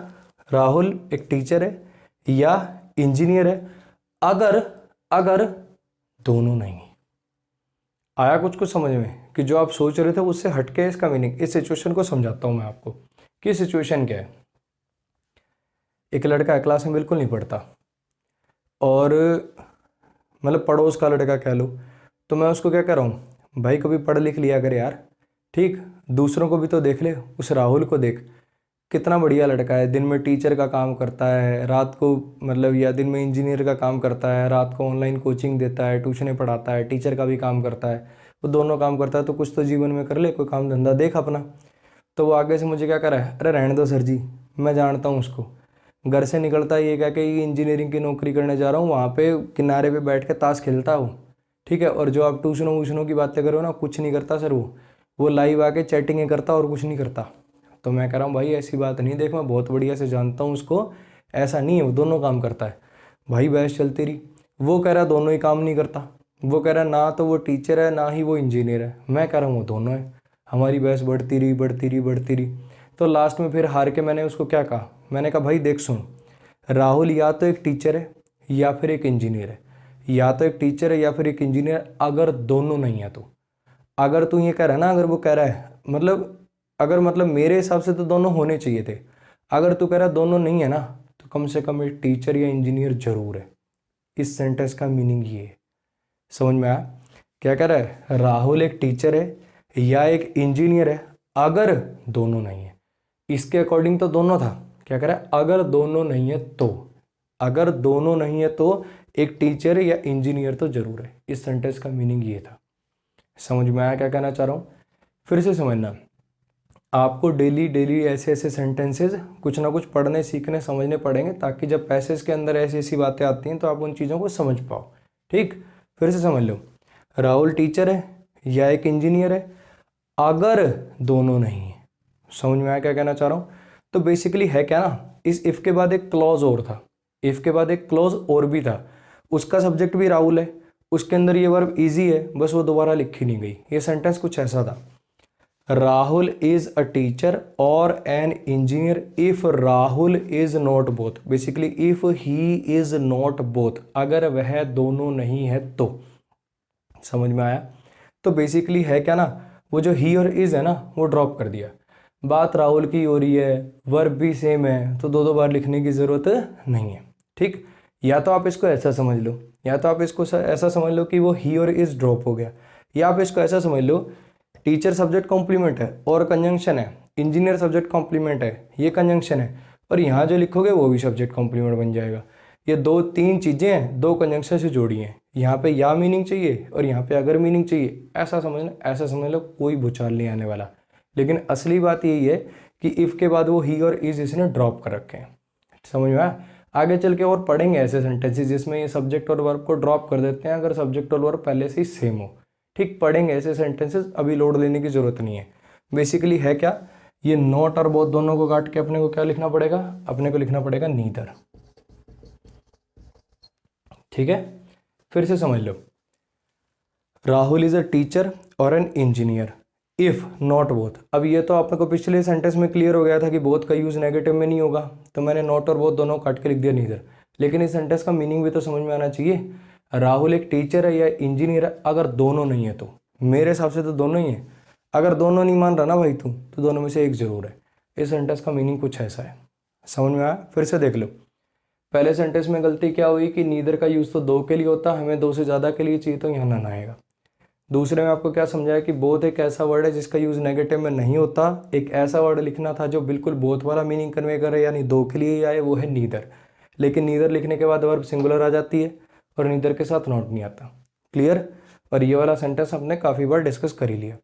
राहुल एक टीचर है या इंजीनियर है अगर, अगर दोनों नहीं। आया कुछ कुछ समझ में कि जो आप सोच रहे थे उससे हटके इसका मीनिंग। इस सिचुएशन को समझाता हूं मैं आपको कि सिचुएशन क्या है। एक लड़का है, क्लास में बिल्कुल नहीं पढ़ता, और मतलब पड़ोस का लड़का कह लो, तो मैं उसको क्या कर रहा हूँ, भाई कभी पढ़ लिख लिया कर यार, ठीक। दूसरों को भी तो देख ले, उस राहुल को देख, कितना बढ़िया लड़का है, दिन में टीचर का काम करता है, रात को मतलब या दिन में इंजीनियर का काम करता है, रात को ऑनलाइन कोचिंग देता है, ट्यूशनें पढ़ाता है, टीचर का भी काम करता है, वो दोनों काम करता है, तो कुछ तो जीवन में कर ले, कोई काम धंधा देख अपना। तो वो आगे से मुझे क्या कर रहा है, अरे रहने दो सर जी, मैं जानता हूँ उसको, घर से निकलता है ये कह के इंजीनियरिंग की नौकरी करने जा रहा हूँ, वहाँ पे किनारे पे बैठ के ताश खेलता हूँ, ठीक है। और जो आप ट्यूशनों वूशनों की बातें करो ना, कुछ नहीं करता सर वो लाइव आके चैटिंग करता और कुछ नहीं करता। तो मैं कह रहा हूँ भाई ऐसी बात नहीं, देख मैं बहुत बढ़िया से जानता हूँ उसको, ऐसा नहीं है, वो दोनों काम करता है। भाई बहस चलती रही, वो कह रहा दोनों ही काम नहीं करता, वो कह रहा ना तो वो टीचर है ना ही वो इंजीनियर है, मैं कह रहा हूँ वो दोनों है। हमारी बहस बढ़ती रही बढ़ती रही बढ़ती रही, तो लास्ट में फिर हार के मैंने उसको क्या कहा, मैंने कहा भाई देख सुन, राहुल या तो एक टीचर है या फिर एक इंजीनियर है, या तो एक टीचर है या फिर एक इंजीनियर, अगर दोनों नहीं है तो, अगर तू ये कह रहा है ना, अगर वो कह रहा है मतलब, अगर मतलब मेरे हिसाब से तो दोनों होने चाहिए थे, अगर तू कह रहा है दोनों नहीं है ना, तो कम से कम एक टीचर या इंजीनियर जरूर है। इस सेंटेंस का मीनिंग ये है, समझ में आया? क्या कह रहा है, राहुल एक टीचर है या एक इंजीनियर है, अगर दोनों नहीं है। इसके अकॉर्डिंग तो दोनों था, क्या कह रहा है, अगर दोनों नहीं है तो, अगर दोनों नहीं है तो एक टीचर या इंजीनियर तो जरूर है। इस सेंटेंस का मीनिंग ये था। समझ में आया क्या कहना चाह रहा हूँ? फिर से समझना, आपको डेली डेली ऐसे ऐसे सेंटेंसेस कुछ ना कुछ पढ़ने सीखने समझने पड़ेंगे, ताकि जब पैसेज के अंदर ऐसी ऐसी बातें आती हैं तो आप उन चीज़ों को समझ पाओ, ठीक। फिर से समझ लो, राहुल टीचर है या एक इंजीनियर है, अगर दोनों नहीं है। समझ में आया क्या कहना चाह रहा हूँ? तो बेसिकली है क्या ना, इस इफ के बाद एक क्लॉज और था, इफ के बाद एक क्लॉज और भी था, उसका सब्जेक्ट भी राहुल है, उसके अंदर ये वर्ब इजी है, बस वो दोबारा लिखी नहीं गई। ये सेंटेंस कुछ ऐसा था, राहुल इज अ टीचर और an engineer if Rahul is not both. Basically if he is not both, अगर वह दोनों नहीं है तो। समझ में आया? तो बेसिकली है क्या ना, वो जो ही और इज है ना, वो ड्रॉप कर दिया, बात राहुल की हो रही है, वर्ब भी सेम है, तो दो दो बार लिखने की जरूरत नहीं है, ठीक। या तो आप इसको ऐसा समझ लो, या तो आप इसको ऐसा समझ लो कि वो ही और इज ड्रॉप हो गया, या आप इसको ऐसा समझ लो, टीचर सब्जेक्ट कॉम्प्लीमेंट है और कंजंक्शन है, इंजीनियर सब्जेक्ट कॉम्प्लीमेंट है, ये कंजंक्शन है, और यहाँ जो लिखोगे वो भी सब्जेक्ट कॉम्प्लीमेंट बन जाएगा। ये दो तीन चीज़ें हैं, दो कंजंक्शन से जोड़ी हैं, यहाँ पे या मीनिंग चाहिए और यहाँ पे अगर मीनिंग चाहिए, ऐसा समझना, ऐसा समझ लो, कोई भूचाल नहीं आने वाला। लेकिन असली बात यही है कि इफ़ के बाद वो ही और इज इसने ड्रॉप कर रखे हैं। समझ में आया? आगे चल के और पढ़ेंगे ऐसे सेंटेंसेस जिसमें ये सब्जेक्ट और वर्ब को ड्रॉप कर देते हैं, अगर सब्जेक्ट और वर्ब पहले से ही सेम हो, ठीक। पढ़ेंगे ऐसे सेंटेंसेस, अभी लोड लेने की जरूरत नहीं है। बेसिकली है क्या, ये नॉट और बोथ दोनों को काट के अपने को क्या लिखना पड़ेगा, अपने को लिखना पड़ेगा नीदर, ठीक है। फिर से समझ लो, राहुल इज अ टीचर और an engineer if not both. अब ये तो आपको पिछले सेंटेंस में क्लियर हो गया था कि बोथ का यूज नेगेटिव में नहीं होगा, तो मैंने नॉट और बोथ दोनों काट के लिख दिया नीदर। लेकिन इस सेंटेंस का मीनिंग भी तो समझ में आना चाहिए, राहुल एक टीचर है या इंजीनियर है, अगर दोनों नहीं है तो। मेरे हिसाब से तो दोनों ही है, अगर दोनों नहीं मान रहा ना भाई तू, तो दोनों में से एक जरूर है। इस सेंटेंस का मीनिंग कुछ ऐसा है। समझ में आया? फिर से देख लो, पहले सेंटेंस में गलती क्या हुई कि नीदर का यूज तो दो के लिए होता, हमें दो से ज्यादा के लिए चाहिए, तो यहाँ ना आएगा। दूसरे में आपको क्या समझाया कि बोथ एक ऐसा वर्ड है जिसका यूज नेगेटिव में नहीं होता, एक ऐसा वर्ड लिखना था जो बिल्कुल बोथ वाला मीनिंग कन्वे करे, यानी दो के लिए ही आए, वो है नीदर। लेकिन नीदर लिखने के बाद वर्ब सिंगुलर आ जाती है और नीदर के साथ नॉट नहीं आता। क्लियर? और ये वाला सेंटेंस हमने काफ़ी बार डिस्कस कर ही लिया,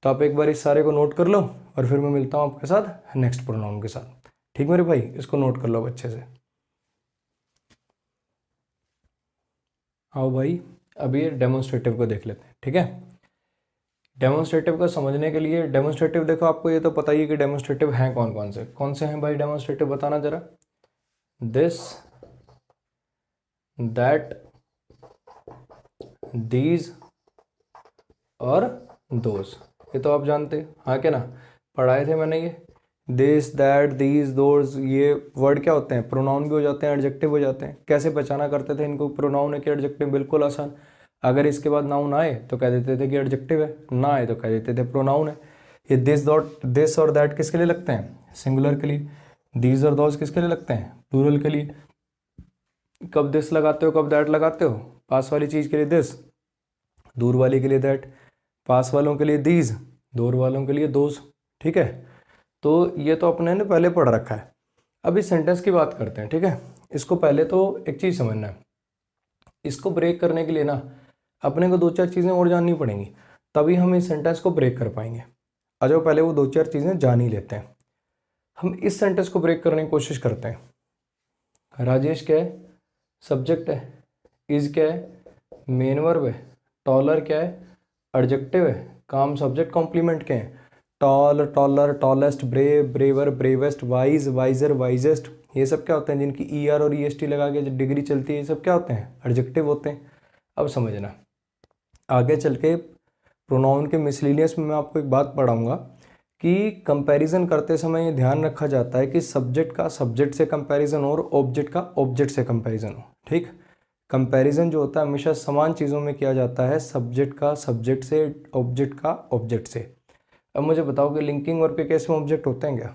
तो आप एक बार इस सारे को नोट कर लो और फिर मैं मिलता हूँ आपके साथ नेक्स्ट प्रोनाउन के साथ। ठीक मेरे भाई, इसको नोट कर लो अच्छे से। आओ भाई, अभी ये डेमोन्स्ट्रेटिव को देख लेते हैं, ठीक है। डेमोन्स्ट्रेटिव को समझने के लिए, डेमोन्स्ट्रेटिव देखो, आपको ये तो पता ही है कि डेमोन्स्ट्रेटिव हैं कौन से हैं भाई डेमोन्स्ट्रेटिव, बताना जरा। दिस, दैट, दीज और दोज, ये तो आप जानते हैं, हाँ क्या ना, पढ़ाए थे मैंने ये। दिस, दैट, दीज, दोज, ये वर्ड क्या होते हैं, प्रोनाउन भी हो जाते हैं, एडजेक्टिव हो जाते हैं। कैसे पहचाना करते थे इनको, प्रोनाउन है कि एडजेक्टिव? बिल्कुल आसान, अगर इसके बाद नाउन आए तो कह देते थे कि एडजेक्टिव है, ना आए तो कह देते थे प्रोनाउन है। ये दिस और दैट किसके लिए लगते हैं, सिंगुलर के लिए। दीज और दोज किसके लिए लगते हैं, प्लूरल के लिए। कब दिस लगाते हो, कब दैट लगाते हो, पास वाली चीज के लिए दिस, दूर वाले के लिए दैट, पास वालों के लिए दीज, दूर वालों के लिए दोज। ठीक है, तो ये तो अपने ने पहले पढ़ रखा है। अब इस सेंटेंस की बात करते हैं। ठीक है, इसको पहले तो एक चीज़ समझना है, इसको ब्रेक करने के लिए ना अपने को 2-4 चीज़ें और जाननी पड़ेंगी, तभी हम इस सेंटेंस को ब्रेक कर पाएंगे। आ जाओ पहले वो 2-4 चीज़ें जान ही लेते हैं। हम इस सेंटेंस को ब्रेक करने की कोशिश करते हैं। राजेश क्या है? सब्जेक्ट है। इज क्या है? मेन वर्ब है। टॉलर क्या है? एडजेक्टिव है। काम सब्जेक्ट कॉम्प्लीमेंट क्या है? Tall, taller, tallest, brave, braver, bravest, wise, wiser, wisest, ये सब क्या होते हैं? जिनकी ई आर और ई एस टी लगा के जो डिग्री चलती है, ये सब क्या होते हैं? एडजेक्टिव होते हैं। अब समझना, आगे चल के प्रोनाउन के मिसलिनियस में मैं आपको एक बात पढ़ाऊंगा कि कंपैरिजन करते समय ये ध्यान रखा जाता है कि सब्जेक्ट का सब्जेक्ट से कंपैरिजन और ऑब्जेक्ट का ऑब्जेक्ट से कंपैरिजन हो। ठीक, कंपैरिजन जो होता है हमेशा समान चीज़ों में किया जाता है, सब्जेक्ट का सब्जेक्ट से, ऑब्जेक्ट का ऑब्जेक्ट से। अब मुझे बताओ कि लिंकिंग वर्ब के केस में ऑब्जेक्ट होते हैं क्या?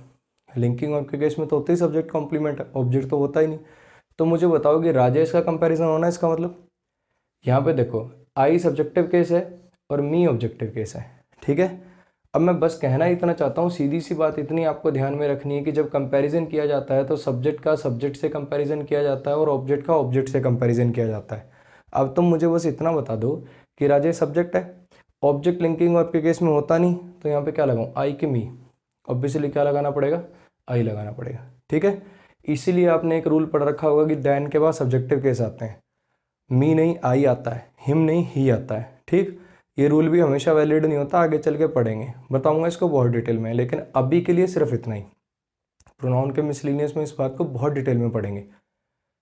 लिंकिंग वर्ब के केस में तो होते ही सब्जेक्ट कॉम्प्लीमेंट है, ऑब्जेक्ट तो होता ही नहीं। तो मुझे बताओ कि राजेश का कंपैरिजन होना है, इसका मतलब यहाँ पे देखो आई सब्जेक्टिव केस है और मी ऑब्जेक्टिव केस है। ठीक है, अब मैं बस कहना इतना चाहता हूँ, सीधी सी बात इतनी आपको ध्यान में रखनी है कि जब कंपैरिजन किया जाता है तो सब्जेक्ट का सब्जेक्ट से कंपैरिजन किया जाता है और ऑब्जेक्ट का ऑब्जेक्ट से कंपैरिजन किया जाता है। अब तुम मुझे बस इतना बता दो कि राजेश सब्जेक्ट है, ऑब्जेक्ट लिंकिंग वर्ब के केस में होता नहीं, तो यहाँ पे क्या लगाऊँ? आई के मी, ऑब्वियसली क्या लगाना पड़ेगा? आई लगाना पड़ेगा। ठीक है, इसीलिए आपने एक रूल पढ़ रखा होगा कि देन के बाद सब्जेक्टिव केस आते हैं, मी नहीं आई आता है, हिम नहीं ही आता है। ठीक, ये रूल भी हमेशा वैलिड नहीं होता, आगे चल के पढ़ेंगे, बताऊंगा इसको बहुत डिटेल में, लेकिन अभी के लिए सिर्फ इतना ही। प्रोनाउन के मिसलिनियस में इस बात को बहुत डिटेल में पढ़ेंगे।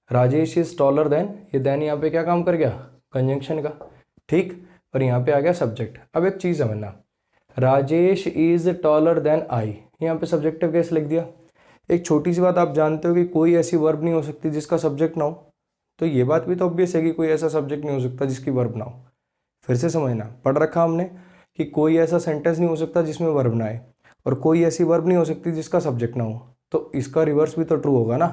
राजेश इज टॉलर देन, ये देन यहाँ पे क्या काम कर गया? कंजंक्शन का। ठीक, और यहाँ पे आ गया सब्जेक्ट। अब एक चीज़ समझना, Rajesh is taller than I, यहाँ पे सब्जेक्टिव केस लिख दिया। एक छोटी सी बात आप जानते हो कि कोई ऐसी वर्ब नहीं हो सकती जिसका सब्जेक्ट ना हो, तो ये बात भी तो ऑब्वियस है कि कोई ऐसा सब्जेक्ट नहीं हो सकता जिसकी वर्ब ना हो। फिर से समझना, पढ़ रखा हमने कि कोई ऐसा सेंटेंस नहीं हो सकता जिसमें वर्ब ना आए, और कोई ऐसी वर्ब नहीं हो सकती जिसका सब्जेक्ट ना हो। तो इसका रिवर्स भी तो ट्रू होगा ना,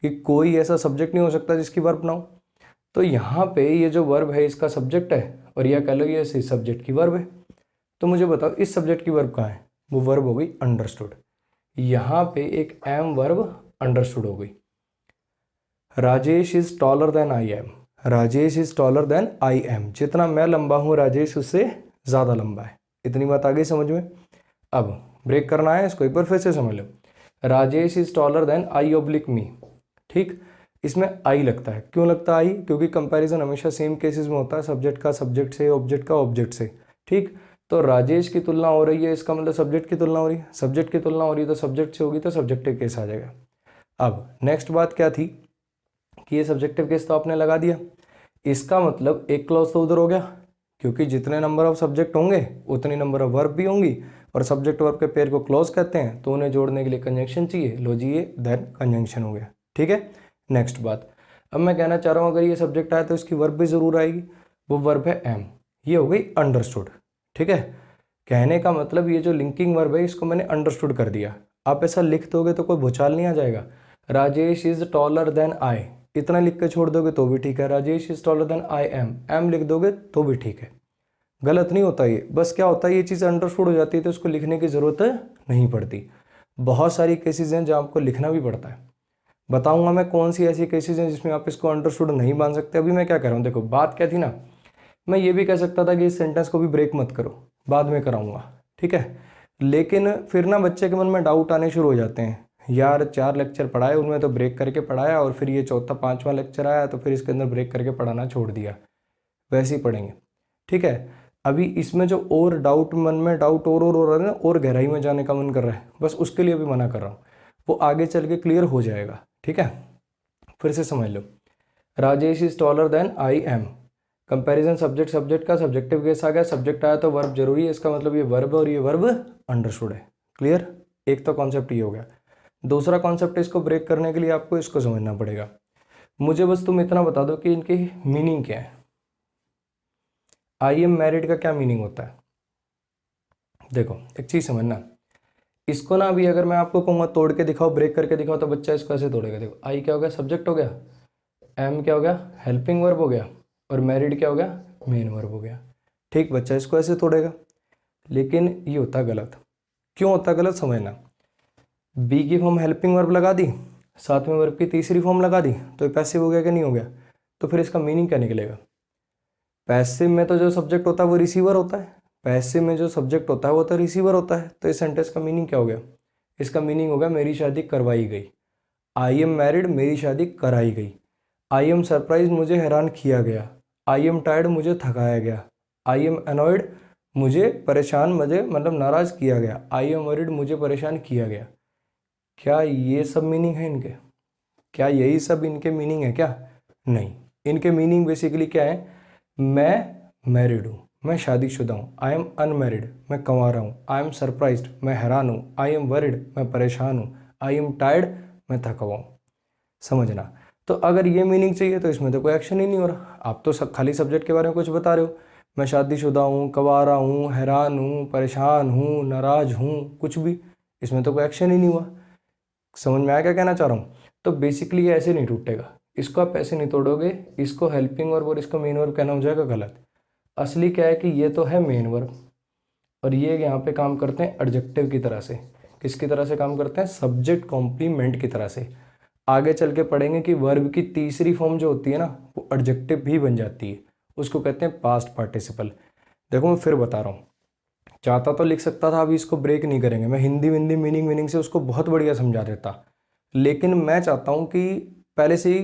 कि कोई ऐसा सब्जेक्ट नहीं हो सकता जिसकी वर्ब ना हो। तो यहाँ पे ये जो वर्ब है इसका सब्जेक्ट है, और यह कह लो ये सब्जेक्ट की वर्ब है। तो मुझे बताओ इस सब्जेक्ट की वर्ब कहाँ है? वो वर्ब हो गई अंडरस्टूड। यहाँ पे एक एम वर्ब अंडरस्टूड हो गई। Rajesh is taller than I am, Rajesh is taller than I am, जितना मैं लंबा हूं राजेश उससे ज़्यादा लंबा है। इतनी बात आ गई समझ में? अब ब्रेक करना है इसको, एक बार फिर से समझ लो। Rajesh is taller than I oblique me. ठीक, इसमें आई लगता है, क्यों लगता है आई? क्योंकि कंपैरिजन हमेशा सेम केसेस में होता है, सब्जेक्ट का सब्जेक्ट से, ऑब्जेक्ट का ऑब्जेक्ट से। ठीक, तो राजेश की तुलना हो रही है, इसका मतलब सब्जेक्ट की तुलना हो रही है, सब्जेक्ट की तुलना हो रही है तो सब्जेक्ट से होगी, तो सब्जेक्टिव केस आ जाएगा। अब नेक्स्ट बात क्या थी कि ये सब्जेक्टिव केस तो आपने लगा दिया, इसका मतलब एक क्लॉज तो उधर हो गया, क्योंकि जितने नंबर ऑफ सब्जेक्ट होंगे उतनी नंबर ऑफ वर्ब भी होंगी, और सब्जेक्ट वर्ब के पेयर को क्लॉज कहते हैं, तो उन्हें जोड़ने के लिए कंजंक्शन चाहिए। लो जी, ये देन कंजंक्शन हो गया। ठीक है, नेक्स्ट बात, अब मैं कहना चाह रहा हूँ अगर ये सब्जेक्ट आया तो इसकी वर्ब भी जरूर आएगी, वो वर्ब है एम, ये हो गई अंडरस्टूड। ठीक है, कहने का मतलब ये जो लिंकिंग वर्ब है इसको मैंने अंडरस्टूड कर दिया। आप ऐसा लिख दोगे तो कोई भूचाल नहीं आ जाएगा। Rajesh is taller than I, इतना लिख के छोड़ दोगे तो भी ठीक है। Rajesh is taller than I am, am लिख दोगे तो भी ठीक है, गलत नहीं होता ये। बस क्या होता है, ये चीज़ अंडरस्टूड हो जाती है तो इसको लिखने की ज़रूरत नहीं पड़ती। बहुत सारी केसेस हैं जहाँ आपको लिखना भी पड़ता है, बताऊंगा मैं कौन सी ऐसी केसेस हैं जिसमें आप इसको अंडरस्टूड नहीं मान सकते। अभी मैं क्या कर रहा हूँ, देखो बात क्या थी ना, मैं ये भी कह सकता था कि इस सेंटेंस को भी ब्रेक मत करो, बाद में कराऊंगा। ठीक है, लेकिन फिर ना बच्चे के मन में डाउट आने शुरू हो जाते हैं, यार 4 लेक्चर पढ़ाए उनमें तो ब्रेक करके पढ़ाया, और फिर ये चौथा 5वां लेक्चर आया तो फिर इसके अंदर ब्रेक करके पढ़ाना छोड़ दिया, वैसे ही पढ़ेंगे। ठीक है, अभी इसमें जो और डाउट मन में डाउट और हो रहा है ना, और गहराई में जाने का मन कर रहा है, बस उसके लिए भी मना कर रहा हूँ, वो आगे चल के क्लियर हो जाएगा। ठीक है, फिर से समझ लो, Rajesh is taller than I am, comparison subject subject का सब्जेक्टिव केस आ गया, सब्जेक्ट आया तो वर्ब जरूरी है, इसका मतलब ये वर्ब और ये वर्ब अंडरस्टूड है। क्लियर, एक तो कॉन्सेप्ट ये हो गया। दूसरा कॉन्सेप्ट इसको ब्रेक करने के लिए आपको इसको समझना पड़ेगा। मुझे बस तुम इतना बता दो कि इनकी मीनिंग क्या है। आई एम मैरिड का क्या मीनिंग होता है? देखो एक चीज समझना, इसको ना अभी अगर मैं आपको कहूँगा तोड़ के दिखाओ, ब्रेक करके दिखाओ, तो बच्चा इसको ऐसे तोड़ेगा। देखो आई क्या हो गया? सब्जेक्ट हो गया, एम क्या हो गया? हेल्पिंग वर्ब हो गया, और मैरिड क्या हो गया? मेन वर्ब हो गया। ठीक, बच्चा इसको ऐसे तोड़ेगा, लेकिन ये होता गलत। क्यों होता गलत समझना। बी की फॉर्म हेल्पिंग वर्ब लगा दी, साथ में वर्ब की तीसरी फॉर्म लगा दी, तो ये पैसिव हो गया कि नहीं हो गया। तो फिर इसका मीनिंग क्या निकलेगा। पैसिव में तो जो सब्जेक्ट होता है वो रिसीवर होता है, पैसिव में जो सब्जेक्ट होता है वो तो रिसीवर होता है। तो इस सेंटेंस का मीनिंग क्या हो गया। इसका मीनिंग हो गया मेरी शादी करवाई गई। आई एम मैरिड, मेरी शादी कराई गई। आई एम सरप्राइज, मुझे हैरान किया गया। आई एम टायर्ड, मुझे थकाया गया। आई एम अनॉयड, मुझे परेशान, मुझे मतलब नाराज़ किया गया। आई एम वरीड, मुझे परेशान किया गया। क्या ये सब मीनिंग है इनके। क्या यही सब इनके मीनिंग है क्या। नहीं, इनके मीनिंग बेसिकली क्या है। मैं मैरिड हूँ, मैं शादीशुदा हूँ। आई एम अनमैरिड, मैं कंवारा हूँ। आई एम सरप्राइज्ड, मैं हैरान हूँ। आई एम वरीड, मैं परेशान हूँ। आई एम टायर्ड, मैं थका हुआ हूँ। समझना। तो अगर ये मीनिंग चाहिए तो इसमें तो कोई एक्शन ही नहीं हो रहा। आप तो सब खाली सब्जेक्ट के बारे में कुछ बता रहे हो। मैं शादीशुदा हूँ, कंवारा हूँ, हैरान हूँ, परेशान हूँ, नाराज हूँ, कुछ भी। इसमें तो कोई एक्शन ही नहीं हुआ। समझ में आया क्या कहना चाह रहा हूँ। तो बेसिकली ये ऐसे नहीं टूटेगा, इसको आप ऐसे नहीं तोड़ोगे। इसको हेल्पिंग वर्ब और इसको मेन वर्ब कहना हो जाएगा गलत। असली क्या है कि ये तो है मेन वर्ब, और ये यहाँ पे काम करते हैं एडजेक्टिव की तरह से। किसकी तरह से काम करते हैं। सब्जेक्ट कॉम्प्लीमेंट की तरह से। आगे चल के पढ़ेंगे कि वर्ब की तीसरी फॉर्म जो होती है ना, वो एडजेक्टिव भी बन जाती है। उसको कहते हैं पास्ट पार्टिसिपल। देखो मैं फिर बता रहा हूँ, चाहता तो लिख सकता था, अभी इसको ब्रेक नहीं करेंगे। मैं हिंदी विंदी मीनिंग मीनिंग से उसको बहुत बढ़िया समझा देता, लेकिन मैं चाहता हूँ कि पहले से ही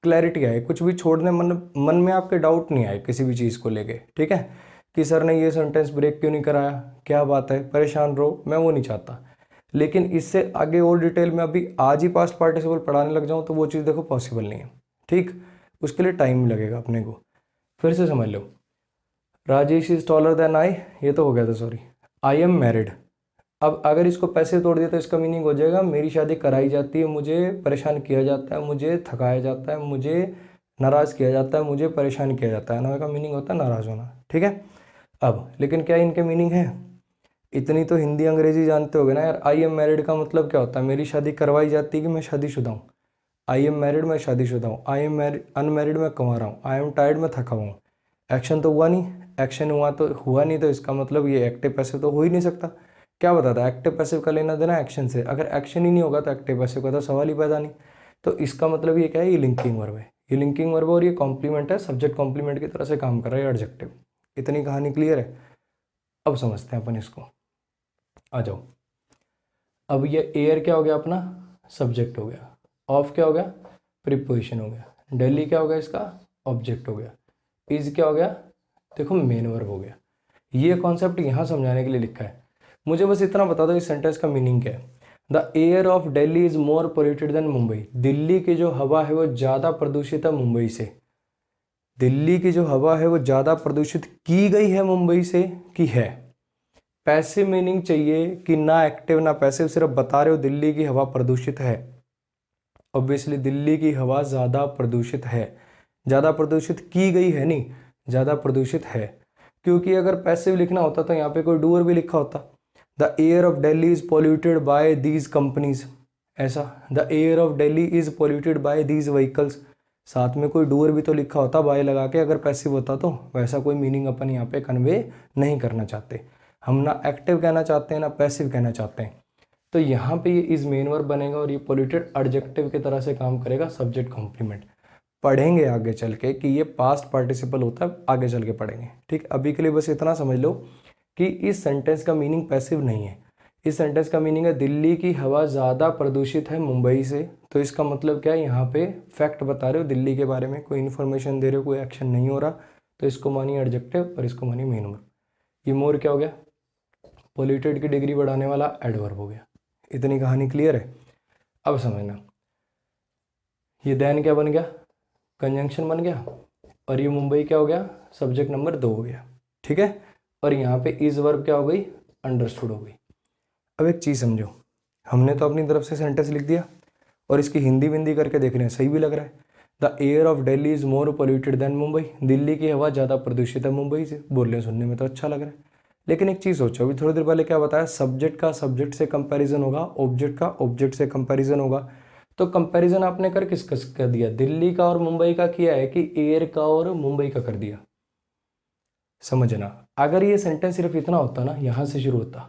क्लैरिटी आए, कुछ भी छोड़ने मन में आपके डाउट नहीं आए किसी भी चीज़ को लेके। ठीक है, कि सर ने ये सेंटेंस ब्रेक क्यों नहीं कराया, क्या बात है, परेशान रहो, मैं वो नहीं चाहता। लेकिन इससे आगे और डिटेल में अभी आज ही पास्ट पार्टिसिपल पढ़ाने लग जाऊँ तो वो चीज़ देखो पॉसिबल नहीं है। ठीक, उसके लिए टाइम लगेगा अपने को। फिर से समझ लो, Rajesh is taller than I, ये तो हो गया था, सॉरी। I am married. अब अगर इसको पैसे तोड़ दिया तो इसका मीनिंग हो जाएगा मेरी शादी कराई जाती है, मुझे परेशान किया जाता है, मुझे थकाया जाता है, मुझे नाराज़ किया जाता है, मुझे परेशान किया जाता है ना, का मीनिंग होता है नाराज़ होना। ठीक है। अब लेकिन क्या इनके मीनिंग है। इतनी तो हिंदी अंग्रेजी जानते होगे ना यार। आई एम मैरिड का मतलब क्या होता है, मेरी शादी करवाई जाती है कि मैं शादीशुदा हूँ। आई एम मैरिड, मैं शादीशुदा हूँ। आई एम मैरिड अनमैरिड, मैं कंवारा हूँ। आई एम टायर्ड, मैं थका हुआ हूँ। एक्शन तो हुआ नहीं, एक्शन हुआ नहीं तो इसका मतलब ये एक्टिव पैसिव तो हो ही नहीं सकता। क्या बताता है, एक्टिव पैसिव का लेना देना एक्शन से। अगर एक्शन ही नहीं होगा तो एक्टिव पैसिव का तो सवाल ही पैदा नहीं। तो इसका मतलब ये क्या है, ये लिंकिंग वर्ब है। ये लिंकिंग वर्ब और ये कॉम्प्लीमेंट है, सब्जेक्ट कॉम्प्लीमेंट की तरह से काम कर रहा है एडजेक्टिव। इतनी कहानी क्लियर है। अब समझते हैं अपन इसको, आ जाओ। अब ये एयर क्या हो गया अपना, सब्जेक्ट हो गया। ऑफ क्या हो गया, प्रीपोजिशन हो गया। दिल्ली क्या हो गया इसका, ऑब्जेक्ट हो गया। इज क्या हो गया, देखो मेन वर्ब हो गया। ये कॉन्सेप्ट यहाँ समझाने के लिए लिखा है। मुझे बस इतना बता दो इस सेंटेंस का मीनिंग क्या है। The air of Delhi is more polluted than Mumbai. Delhi की जो हवा है वो ज़्यादा प्रदूषित है मुंबई से। दिल्ली की जो हवा है वो ज़्यादा प्रदूषित की गई है मुंबई से, की है। पैसिव मीनिंग चाहिए कि ना एक्टिव ना पैसिव, सिर्फ बता रहे हो दिल्ली की हवा प्रदूषित है। ऑब्वियसली दिल्ली की हवा ज़्यादा प्रदूषित है, ज़्यादा प्रदूषित की गई है नहीं, ज़्यादा प्रदूषित है। क्योंकि अगर पैसिव लिखना होता तो यहाँ पे कोई डूअर भी लिखा होता। The air of Delhi is polluted by these companies, ऐसा। The air of Delhi is polluted by these vehicles, साथ में कोई डूअर भी तो लिखा होता बाय लगा के, अगर पैसिव होता तो। वैसा कोई मीनिंग अपन यहाँ पे कन्वे नहीं करना चाहते। हम ना एक्टिव कहना चाहते हैं ना पैसिव कहना चाहते हैं। तो यहाँ पे ये इज मेन वर्ब बनेगा और ये पोल्यूटेड एडजेक्टिव की तरह से काम करेगा, सब्जेक्ट कॉम्प्लीमेंट। पढ़ेंगे आगे चल के कि ये पास्ट पार्टिसिपल होता है, आगे चल के पढ़ेंगे। ठीक, अभी के लिए बस इतना समझ लो कि इस सेंटेंस का मीनिंग पैसिव नहीं है। इस सेंटेंस का मीनिंग है दिल्ली की हवा ज़्यादा प्रदूषित है मुंबई से। तो इसका मतलब क्या है, यहाँ पे फैक्ट बता रहे हो दिल्ली के बारे में, कोई इन्फॉर्मेशन दे रहे हो, कोई एक्शन नहीं हो रहा। तो इसको मानिए एडजेक्टिव और इसको मानिए मेन वर्ब। ये मोर क्या हो गया, पोल्यूटेड की डिग्री बढ़ाने वाला एडवर्ब हो गया। इतनी कहानी क्लियर है। अब समझना, ये देन क्या बन गया, कंजंक्शन बन गया। और ये मुंबई क्या हो गया, सब्जेक्ट नंबर 2 हो गया। ठीक है। और यहाँ पे इज वर्ब क्या हो गई, अंडरस्टूड हो गई। अब एक चीज़ समझो, हमने तो अपनी तरफ से सेंटेंस लिख दिया और इसकी हिंदी विंदी करके देख रहे हैं, सही भी लग रहा है। The air of Delhi is more polluted than Mumbai. Delhi की हवा ज़्यादा प्रदूषित है मुंबई से। बोलने सुनने में तो अच्छा लग रहा है, लेकिन एक चीज़ सोचो, अभी थोड़ी देर पहले क्या बताया, सब्जेक्ट का सब्जेक्ट से कंपैरिजन होगा, ऑब्जेक्ट का ऑब्जेक्ट से कंपैरिजन होगा। तो कंपैरिजन आपने कर किसका कर दिया, दिल्ली का और मुंबई का किया है कि एयर का और मुंबई का कर दिया। समझना, अगर ये सेंटेंस सिर्फ इतना होता ना, यहाँ से शुरू होता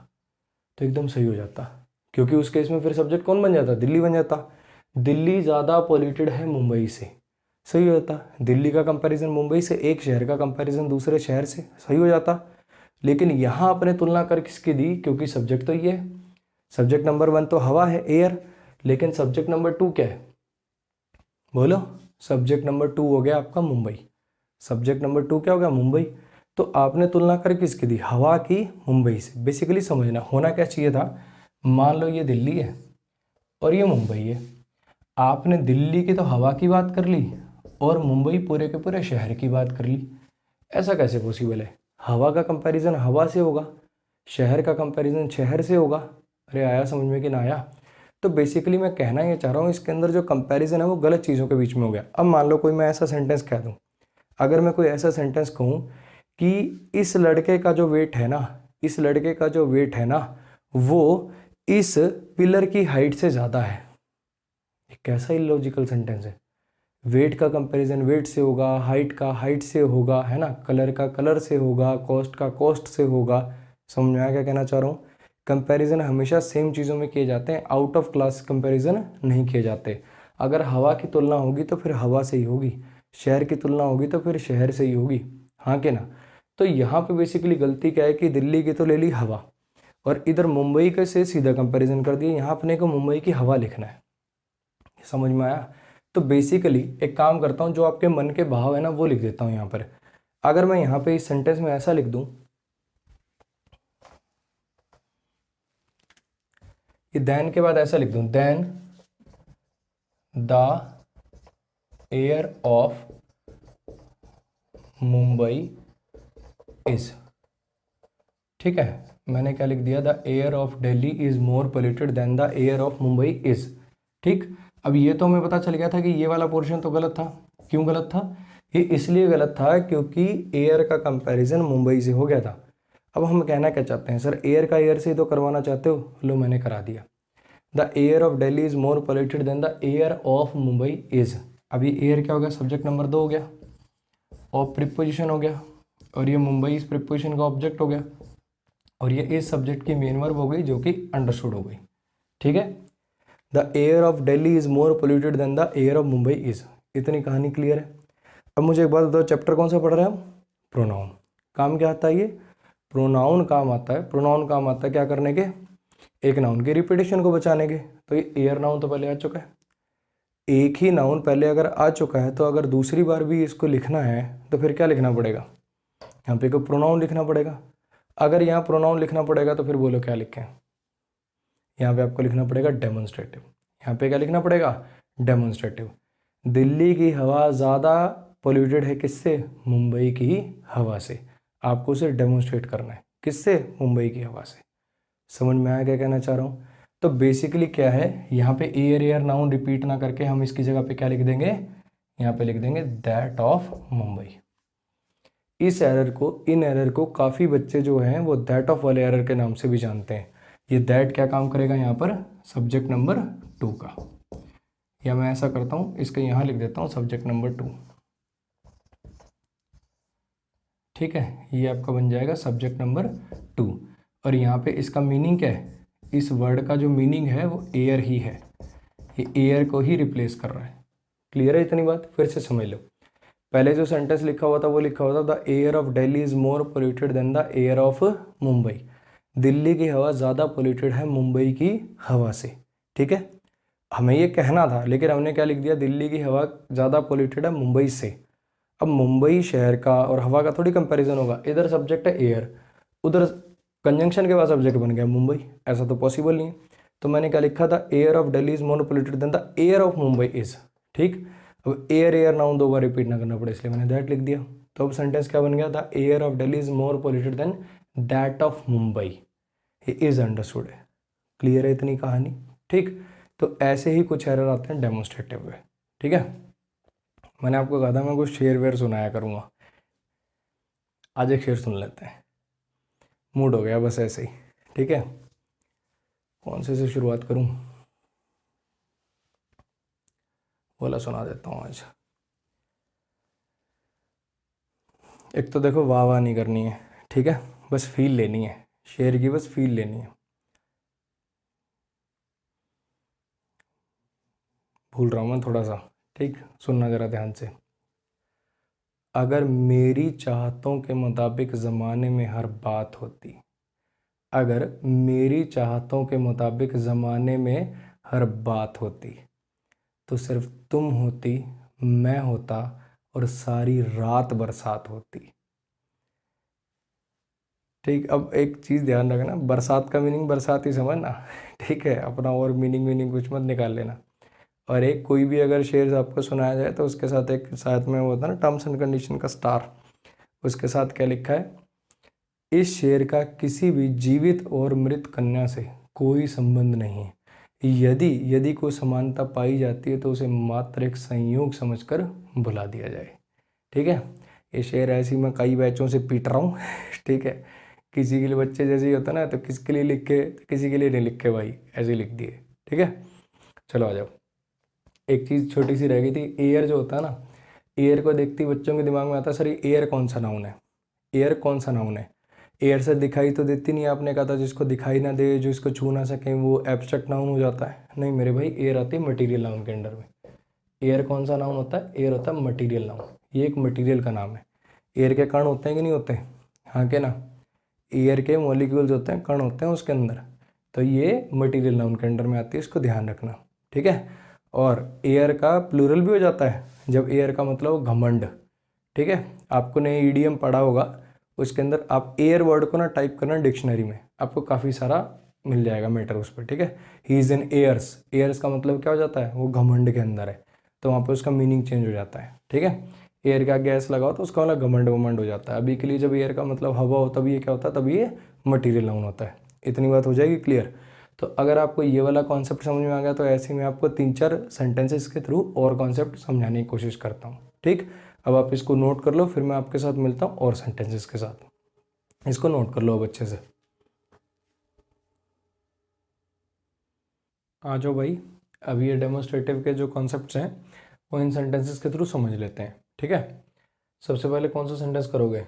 तो एकदम सही हो जाता, क्योंकि उस केस में फिर सब्जेक्ट कौन बन जाता, दिल्ली बन जाता। दिल्ली ज़्यादा पॉल्यूटेड है मुंबई से, सही हो जाता। दिल्ली का कंपैरिजन मुंबई से, एक शहर का कंपैरिजन दूसरे शहर से, सही हो जाता। लेकिन यहाँ अपने तुलना कर किसकी दी, क्योंकि सब्जेक्ट तो ये है। सब्जेक्ट नंबर 1 तो हवा है, एयर, लेकिन सब्जेक्ट नंबर 2 क्या है, बोलो। सब्जेक्ट नंबर 2 हो गया आपका मुंबई। सब्जेक्ट नंबर 2 क्या हो गया, मुंबई। तो आपने तुलना कर किसकी दी, हवा की मुंबई से। बेसिकली समझना होना क्या चाहिए था, मान लो ये दिल्ली है और ये मुंबई है, आपने दिल्ली की तो हवा की बात कर ली और मुंबई पूरे के पूरे शहर की बात कर ली। ऐसा कैसे पॉसिबल है, हवा का कंपैरिजन हवा से होगा, शहर का कंपैरिजन शहर से होगा। अरे आया समझ में कि ना आया। तो बेसिकली मैं कहना ये चाह रहा हूँ, इसके अंदर जो कंपैरिजन है वो गलत चीज़ों के बीच में हो गया। अब मान लो कोई मैं ऐसा सेंटेंस कह दूँ, अगर मैं कोई ऐसा सेंटेंस कहूँ कि इस लड़के का जो वेट है ना, इस लड़के का जो वेट है ना, वो इस पिलर की हाइट से ज़्यादा है। ये कैसा इलॉजिकल सेंटेंस है। वेट का कंपैरिजन वेट से होगा, हाइट का हाइट से होगा, है ना, कलर का कलर से होगा, कॉस्ट का कॉस्ट से होगा। समझ में आया क्या कहना चाह रहा हूँ। कंपैरिजन हमेशा सेम चीज़ों में किए जाते हैं, आउट ऑफ क्लास कंपैरिजन नहीं किए जाते। अगर हवा की तुलना होगी तो फिर हवा से ही होगी, शहर की तुलना होगी तो फिर शहर से ही होगी, हाँ कि ना। तो यहाँ पे बेसिकली गलती क्या है कि दिल्ली की तो ले ली हवा और इधर मुंबई के से सीधा कंपैरिजन कर दिया। यहाँ अपने को मुंबई की हवा लिखना है, समझ में आया। तो बेसिकली एक काम करता हूँ, जो आपके मन के भाव है ना वो लिख देता हूँ यहाँ पर। अगर मैं यहाँ पे इस सेंटेंस में ऐसा लिख दूँ, ये देन के बाद ऐसा लिख दूँ, than the air of Mumbai is, ठीक है। मैंने क्या लिख दिया, the air of Delhi is more polluted than the air of Mumbai is, ठीक। अब ये तो हमें पता चल गया था कि ये वाला पोर्शन तो गलत था। क्यों गलत था, ये इसलिए गलत था क्योंकि एयर का कंपैरिजन मुंबई से हो गया था। अब हम कहना क्या चाहते हैं, सर एयर का एयर से ही तो करवाना चाहते हो, लो मैंने करा दिया। The air of Delhi is more polluted than the air of Mumbai is. अब ये एयर क्या हो गया, सब्जेक्ट नंबर 2 हो गया, ऑफ प्रिपोजिशन हो गया, और ये मुंबई इस प्रिपोजिशन का ऑब्जेक्ट हो गया, और ये इस सब्जेक्ट की मेन वर्ब हो गई जो कि अंडरस्टूड हो गई, ठीक है। The air of Delhi is more polluted than the air of Mumbai is. इतनी कहानी क्लियर है। अब मुझे एक बात बताओ, चैप्टर कौन सा पढ़ रहे हैं हम, प्रोनाउन। काम क्या आता है ये, प्रोनाउन काम आता है। प्रोनाउन काम आता है क्या करने के, एक नाउन के रिपीटेशन को बचाने के। तो ये एयर नाउन तो पहले आ चुका है, एक ही नाउन पहले अगर आ चुका है तो अगर दूसरी बार भी इसको लिखना है तो फिर क्या लिखना पड़ेगा, यहाँ पे को प्रोनाउन लिखना पड़ेगा। अगर यहाँ प्रोनाउन लिखना पड़ेगा तो फिर बोलो क्या लिखें, यहाँ पे आपको लिखना पड़ेगा डेमोन्स्ट्रेटिव। यहाँ पे क्या लिखना पड़ेगा, डेमोन्स्ट्रेटिव। दिल्ली की हवा ज़्यादा पोल्यूटेड है किससे, मुंबई की हवा से। आपको उसे डेमोन्स्ट्रेट करना है, किससे, मुंबई की हवा से। समझ में आया क्या कहना चाह रहा हूँ। तो बेसिकली क्या है, यहाँ पे एयर एयर नाउन रिपीट ना करके हम इसकी जगह पे क्या लिख देंगे, यहाँ पे लिख देंगे दैट ऑफ मुंबई। इस एरर को, इन एरर को काफ़ी बच्चे जो हैं वो दैट ऑफ वाले एरर के नाम से भी जानते हैं। ये दैट क्या काम करेगा यहाँ पर, सब्जेक्ट नंबर 2 का, या मैं ऐसा करता हूँ इसके यहाँ लिख देता हूँ सब्जेक्ट नंबर 2, ठीक है। ये आपका बन जाएगा सब्जेक्ट नंबर 2। और यहाँ पे इसका मीनिंग क्या है, इस वर्ड का जो मीनिंग है वो एयर ही है, ये एयर को ही रिप्लेस कर रहा है। क्लियर है इतनी बात, फिर से समझ लो। पहले जो सेंटेंस लिखा हुआ था वो लिखा हुआ था the air of Delhi is more polluted than the air of Mumbai. Delhi की हवा ज़्यादा पोल्यूटेड है मुंबई की हवा से, ठीक है। हमें ये कहना था लेकिन हमने क्या लिख दिया, दिल्ली की हवा ज़्यादा पोल्यूटेड है मुंबई से। अब मुंबई शहर का और हवा का थोड़ी कंपैरिजन होगा, इधर सब्जेक्ट है एयर, उधर कंजंक्शन के बाद सब्जेक्ट बन गया मुंबई, ऐसा तो पॉसिबल नहीं है। तो मैंने क्या लिखा था, air of Delhi is more polluted than the air of Mumbai is, ठीक। अब एयर एयर नाउन 2 बार रिपीट ना करना पड़े इसलिए मैंने दैट लिख दिया। तो अब सेंटेंस क्या बन गया था, air of Delhi is more polluted than that of Mumbai, ये इज अंडरस्टूड है। क्लियर है इतनी कहानी, ठीक। तो ऐसे ही कुछ एरर आते हैं डेमोन्स्ट्रेटिव में, ठीक है। मैंने आपको कहा था मैं कुछ शेर वेर सुनाया करूँगा, आज एक शेर सुन लेते हैं, मूड हो गया बस ऐसे ही, ठीक है। कौन से शुरुआत करूँ, बोला सुना देता हूँ आज। एक तो देखो वाह वाह नहीं करनी है, ठीक है, बस फील लेनी है शेर की, बस फील लेनी है। भूल रहा हूँ मैं थोड़ा सा, ठीक, सुनना ज़रा ध्यान से। अगर मेरी चाहतों के मुताबिक ज़माने में हर बात होती, अगर मेरी चाहतों के मुताबिक ज़माने में हर बात होती, तो सिर्फ तुम होती, मैं होता, और सारी रात बरसात होती। ठीक, अब एक चीज़ ध्यान रखना, बरसात का मीनिंग बरसात ही समझना, ठीक है, अपना और मीनिंग कुछ मत निकाल लेना। और एक कोई भी अगर शेर आपको सुनाया जाए तो उसके साथ एक साथ में वो होता है ना टर्म्स एंड कंडीशन का स्टार, उसके साथ क्या लिखा है, इस शेर का किसी भी जीवित और मृत कन्या से कोई संबंध नहीं है। यदि यदि कोई समानता पाई जाती है तो उसे मात्र एक संयोग समझकर भुला दिया जाए। ठीक है, ये शेर ऐसी मैं कई बैचों से पीट रहा हूँ ठीक है, किसी के लिए बच्चे जैसे ही होता है ना, तो किसके लिए लिख के, किसी के लिए नहीं लिख के भाई, ऐसे लिख दिए। ठीक है, चलो आ जाओ। एक चीज़ छोटी सी रह गई थी, एयर जो होता है ना, एयर को देखते ही बच्चों के दिमाग में आता है सर ये एयर कौन सा नाउन है, एयर कौन सा नाउन है। एयर से दिखाई तो देती नहीं, आपने कहा था जिसको दिखाई ना दे, जो इसको छू ना सके, वो एब्स्ट्रैक्ट नाउन हो जाता है। नहीं मेरे भाई, एयर आती है मटेरियल नाउन के अंडर में। एयर कौन सा नाउन होता है, एयर होता है मटेरियल नाउन, ये एक मटेरियल का नाम है। एयर के कण होते हैं कि नहीं होते, हाँ के ना, एयर के मॉलिक्यूल्स होते हैं, कण होते हैं उसके अंदर, तो ये मटेरियल नाउन के अंडर में आती है, इसको ध्यान रखना। ठीक है, और एयर का प्लूरल भी हो जाता है जब एयर का मतलब हो घमंड। ठीक है, आपको ने ईडीएम पढ़ा होगा, उसके अंदर आप एयर वर्ड को ना टाइप करना डिक्शनरी में, आपको काफ़ी सारा मिल जाएगा मैटर उस पर। ठीक है, he is in airs, airs का मतलब क्या हो जाता है, वो घमंड के अंदर है, तो वहाँ पे उसका मीनिंग चेंज हो जाता है। ठीक है, एयर का गैस लगाओ तो उसका वाला घमंड वमंड हो जाता है। अभी के लिए जब एयर का मतलब हवा हो तभी ये क्या होता है, तभी ये मटेरियल नाउन होता है। इतनी बात हो जाएगी क्लियर। तो अगर आपको ये वाला कॉन्सेप्ट समझ में आ गया तो ऐसे में आपको 3-4 सेंटेंसेस के थ्रू और कॉन्सेप्ट समझाने की कोशिश करता हूँ। ठीक, अब आप इसको नोट कर लो, फिर मैं आपके साथ मिलता हूँ और सेंटेंसेस के साथ। इसको नोट कर लो अब अच्छे से। आ जाओ भाई, अभी ये डेमोस्ट्रेटिव के जो कॉन्सेप्ट्स हैं वो इन सेंटेंसेस के थ्रू समझ लेते हैं। ठीक है, सबसे पहले कौन सा सेंटेंस करोगे,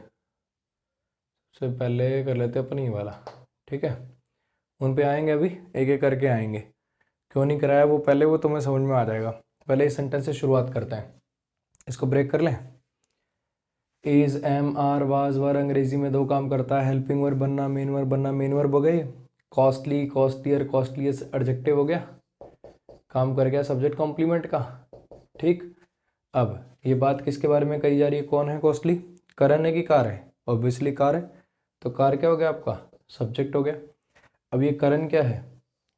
सबसे पहले कर लेते हैं अपनी ये वाला। ठीक है, उन पे आएंगे अभी, एक एक करके आएंगे। क्यों नहीं कराया वो पहले, वो तुम्हें समझ में आ जाएगा। पहले इस सेंटेंस से शुरुआत करते हैं, इसको ब्रेक कर लें। इज, एम, आर, वाज, वर अंग्रेजी में 2 काम करता है, हेल्पिंग वर्ब बनना, मेन वर्ब बनना। मेन वर्ब हो गए, कॉस्टली, कॉस्टलियर, कॉस्टलीस्ट एडजेक्टिव हो गया, काम कर गया सब्जेक्ट कॉम्प्लीमेंट का। ठीक, अब ये बात किसके बारे में कही जा रही है, कौन है कॉस्टली, करण है कि कार है, ऑब्वियसली कार है, तो कार क्या हो गया आपका, सब्जेक्ट हो गया। अब ये करण क्या है,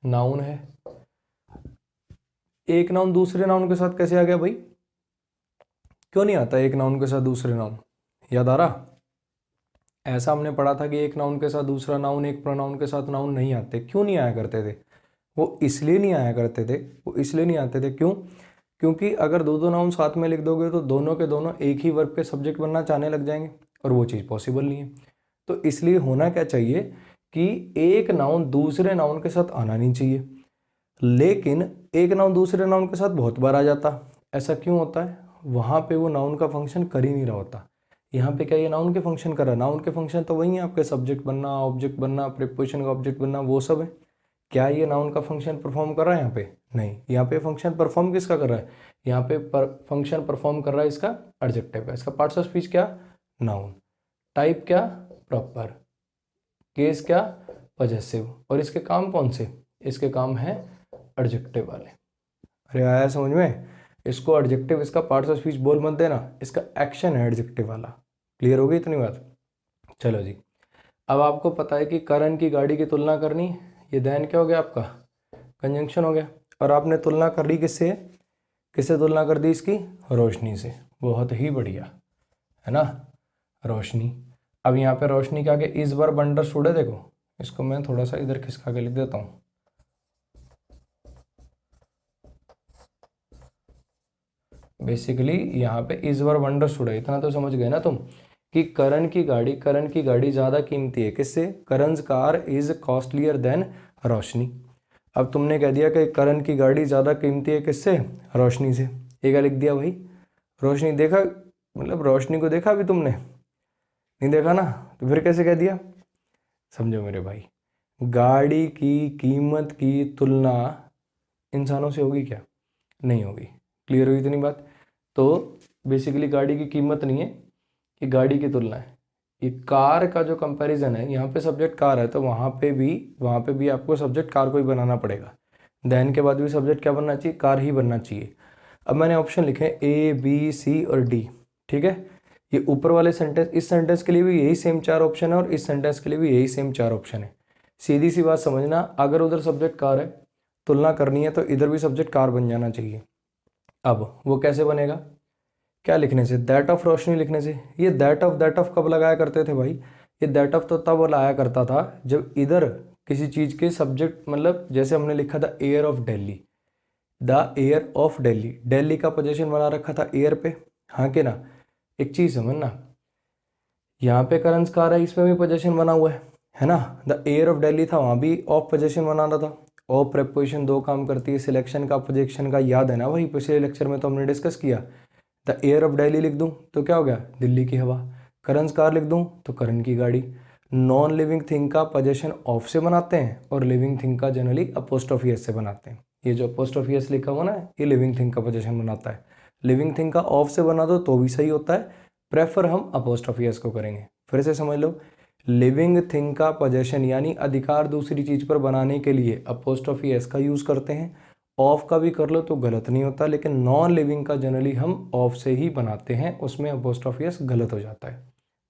नाउन है। एक नाउन दूसरे नाउन के साथ कैसे आ गया भाई, क्यों नहीं आता एक नाउन के साथ दूसरे नाउन, याद आ रहा। ऐसा हमने पढ़ा था कि एक नाउन के साथ दूसरा नाउन, एक प्रोनाउन के साथ नाउन नहीं आते। क्यों नहीं आया करते थे, वो इसलिए नहीं आया करते थे, वो इसलिए नहीं आते थे, क्यों, क्योंकि अगर दो दो नाउन साथ में लिख दोगे तो दोनों के दोनों एक ही वर्ब के सब्जेक्ट बनना चाहने लग जाएंगे, और वो चीज़ पॉसिबल नहीं है। तो इसलिए होना क्या चाहिए कि एक नाउन दूसरे नाउन के साथ आना नहीं चाहिए, लेकिन एक नाउन दूसरे नाउन के साथ बहुत बार आ जाता। ऐसा क्यों होता है, वहाँ पे वो नाउन का फंक्शन कर ही नहीं रहा होता। यहाँ पे क्या ये नाउन के फंक्शन कर रहा है, नाउन के फंक्शन तो वही है आपके, सब्जेक्ट बनना, ऑब्जेक्ट बनना, प्रीपोजिशन का ऑब्जेक्ट बनना, वो सब है। क्या ये नाउन का फंक्शन परफॉर्म कर रहा है यहाँ पे, नहीं। यहाँ पे फंक्शन परफॉर्म किसका कर रहा है, यहाँ पे फंक्शन परफॉर्म कर रहा है इसका एडजेक्टिव का। इसका पार्ट्स ऑफ स्पीच क्या, नाउन, टाइप क्या, प्रॉपर, केस क्या, पॉजेसिव, और इसके काम कौन से, इसके काम है एडजेक्टिव वाले। अरे आया समझ में, इसको एडजेक्टिव, इसका पार्ट्स ऑफ स्पीच बोल मत देना, इसका एक्शन है एडजेक्टिव वाला। क्लियर हो गई इतनी बात। चलो जी, अब आपको पता है कि करण की गाड़ी की तुलना करनी, ये देन क्या हो गया आपका, कंजंक्शन हो गया। और आपने तुलना कर ली किससे, किससे तुलना कर दी इसकी, रोशनी से। बहुत ही बढ़िया, है ना, रोशनी। अब यहाँ पे रोशनी के आगे इस बार बंडर स्टूड है, देखो इसको मैं थोड़ा सा इधर खिसका के लिख देता हूँ। बेसिकली यहाँ पे इस बार वंडर स्टूड है, इतना तो समझ गए ना तुम कि करण की गाड़ी ज़्यादा कीमती है किससे, करण's कार इज कॉस्टलियर देन रोशनी। अब तुमने कह दिया कि करण की गाड़ी ज़्यादा कीमती है किससे, रोशनी से। ये क्या लिख दिया भाई, रोशनी देखा, मतलब रोशनी को देखा अभी तुमने, नहीं देखा ना, तो फिर कैसे कह दिया? समझो मेरे भाई, गाड़ी की कीमत की तुलना इंसानों से होगी क्या? नहीं होगी। क्लियर हुई इतनी बात? तो बेसिकली गाड़ी की कीमत नहीं है, ये गाड़ी की तुलना है। ये कार का जो कंपैरिजन है, यहाँ पे सब्जेक्ट कार है तो वहाँ पे भी आपको सब्जेक्ट कार को ही बनाना पड़ेगा। देन के बाद भी सब्जेक्ट क्या बनना चाहिए? कार ही बनना चाहिए। अब मैंने ऑप्शन लिखे हैं ए बी सी और डी, ठीक है। ये ऊपर वाले सेंटेंस, इस सेंटेंस के लिए भी यही सेम 4 ऑप्शन है और इस सेंटेंस के लिए भी यही सेम 4 ऑप्शन है। सीधी सी बात समझना, अगर उधर सब्जेक्ट कार है, तुलना करनी है, तो इधर भी सब्जेक्ट कार बन जाना चाहिए। अब वो कैसे बनेगा? क्या लिखने से? दैट ऑफ रोशनी लिखने से। ये दैट ऑफ कब लगाया करते थे भाई? ये दैट ऑफ तो तब लाया करता था जब इधर किसी चीज़ के सब्जेक्ट, मतलब जैसे हमने लिखा था air of Delhi, the air of Delhi, Delhi का पोजीशन बना रखा था एयर पे, हाँ कि ना? एक चीज़ समझना, यहाँ पे करंस कार है, इसमें भी पोजीशन बना हुआ है ना? द एयर ऑफ दिल्ली था, वहाँ भी ऑफ पोजीशन बना रहा था। ऑफ प्रेपोजिशन दो काम करती है, सिलेक्शन का, पोजीशन का, याद है ना भाई? पिछले लेक्चर में तो हमने डिस्कस किया। द एयर ऑफ दिल्ली लिख दूं तो क्या हो गया? दिल्ली की हवा। करंस कार लिख दूं तो करण की गाड़ी। नॉन लिविंग थिंग का पोजीशन ऑफ से बनाते हैं और लिविंग थिंग का जनरली अपोस्ट्रोफी एस से बनाते हैं। ये जो अपोस्ट्रोफी एस लिखा हुआ ना, ये लिविंग थिंग का पोजीशन बनाता है। लिविंग थिंग का ऑफ से बना दो तो भी सही होता है, प्रेफर हम अपोस्ट्रोफी एस को करेंगे। फिर से समझ लो, लिविंग थिंग का पोजीशन यानी अधिकार दूसरी चीज पर बनाने के लिए अपोस्ट्रोफी एस का यूज करते हैं। ऑफ का भी कर लो तो गलत नहीं होता, लेकिन नॉन लिविंग का जनरली हम ऑफ से ही बनाते हैं, उसमें अपोस्ट्रोफी एस गलत हो जाता है।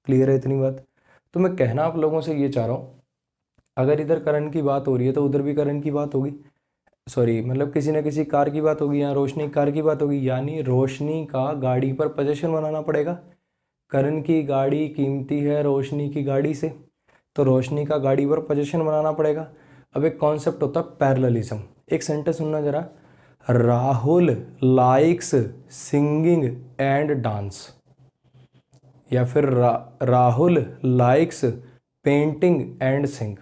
क्लियर है इतनी बात? तो मैं कहना आप लोगों से ये चाह रहा हूँ, अगर इधर करंट की बात हो रही है तो उधर भी करंट की बात होगी, सॉरी मतलब किसी न किसी कार की बात होगी, या रोशनी कार की बात होगी, यानी रोशनी का गाड़ी पर पोजीशन बनाना पड़ेगा। करण की गाड़ी कीमती है रोशनी की गाड़ी से, तो रोशनी का गाड़ी पर पोजीशन बनाना पड़ेगा। अब एक कॉन्सेप्ट होता है पैरेललिज्म। एक सेंटेंस सुनना जरा, Rahul likes singing and dance, या फिर राहुल लाइक्स पेंटिंग एंड सिंग।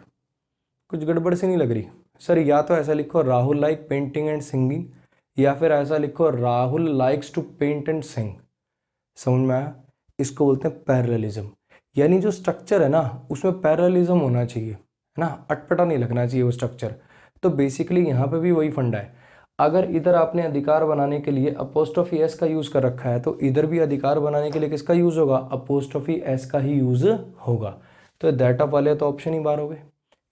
कुछ गड़बड़ सी नहीं लग रही सर? या तो ऐसा लिखो Rahul like painting and singing, या फिर ऐसा लिखो Rahul likes to paint and sing. समझ में आया? इसको बोलते हैं पैरेललिज्म। यानी जो स्ट्रक्चर है ना, उसमें पैरेललिज्म होना चाहिए, है ना? अटपटा नहीं लगना चाहिए वो स्ट्रक्चर। तो बेसिकली यहाँ पे भी वही फंडा है। अगर इधर आपने अधिकार बनाने के लिए अपोस्ट्रोफी एस का यूज कर रखा है, तो इधर भी अधिकार बनाने के लिए किसका यूज होगा? अपोस्ट्रोफी एस का ही यूज होगा। तो दैट ऑफ वाले तो ऑप्शन ही बाहर हो गए।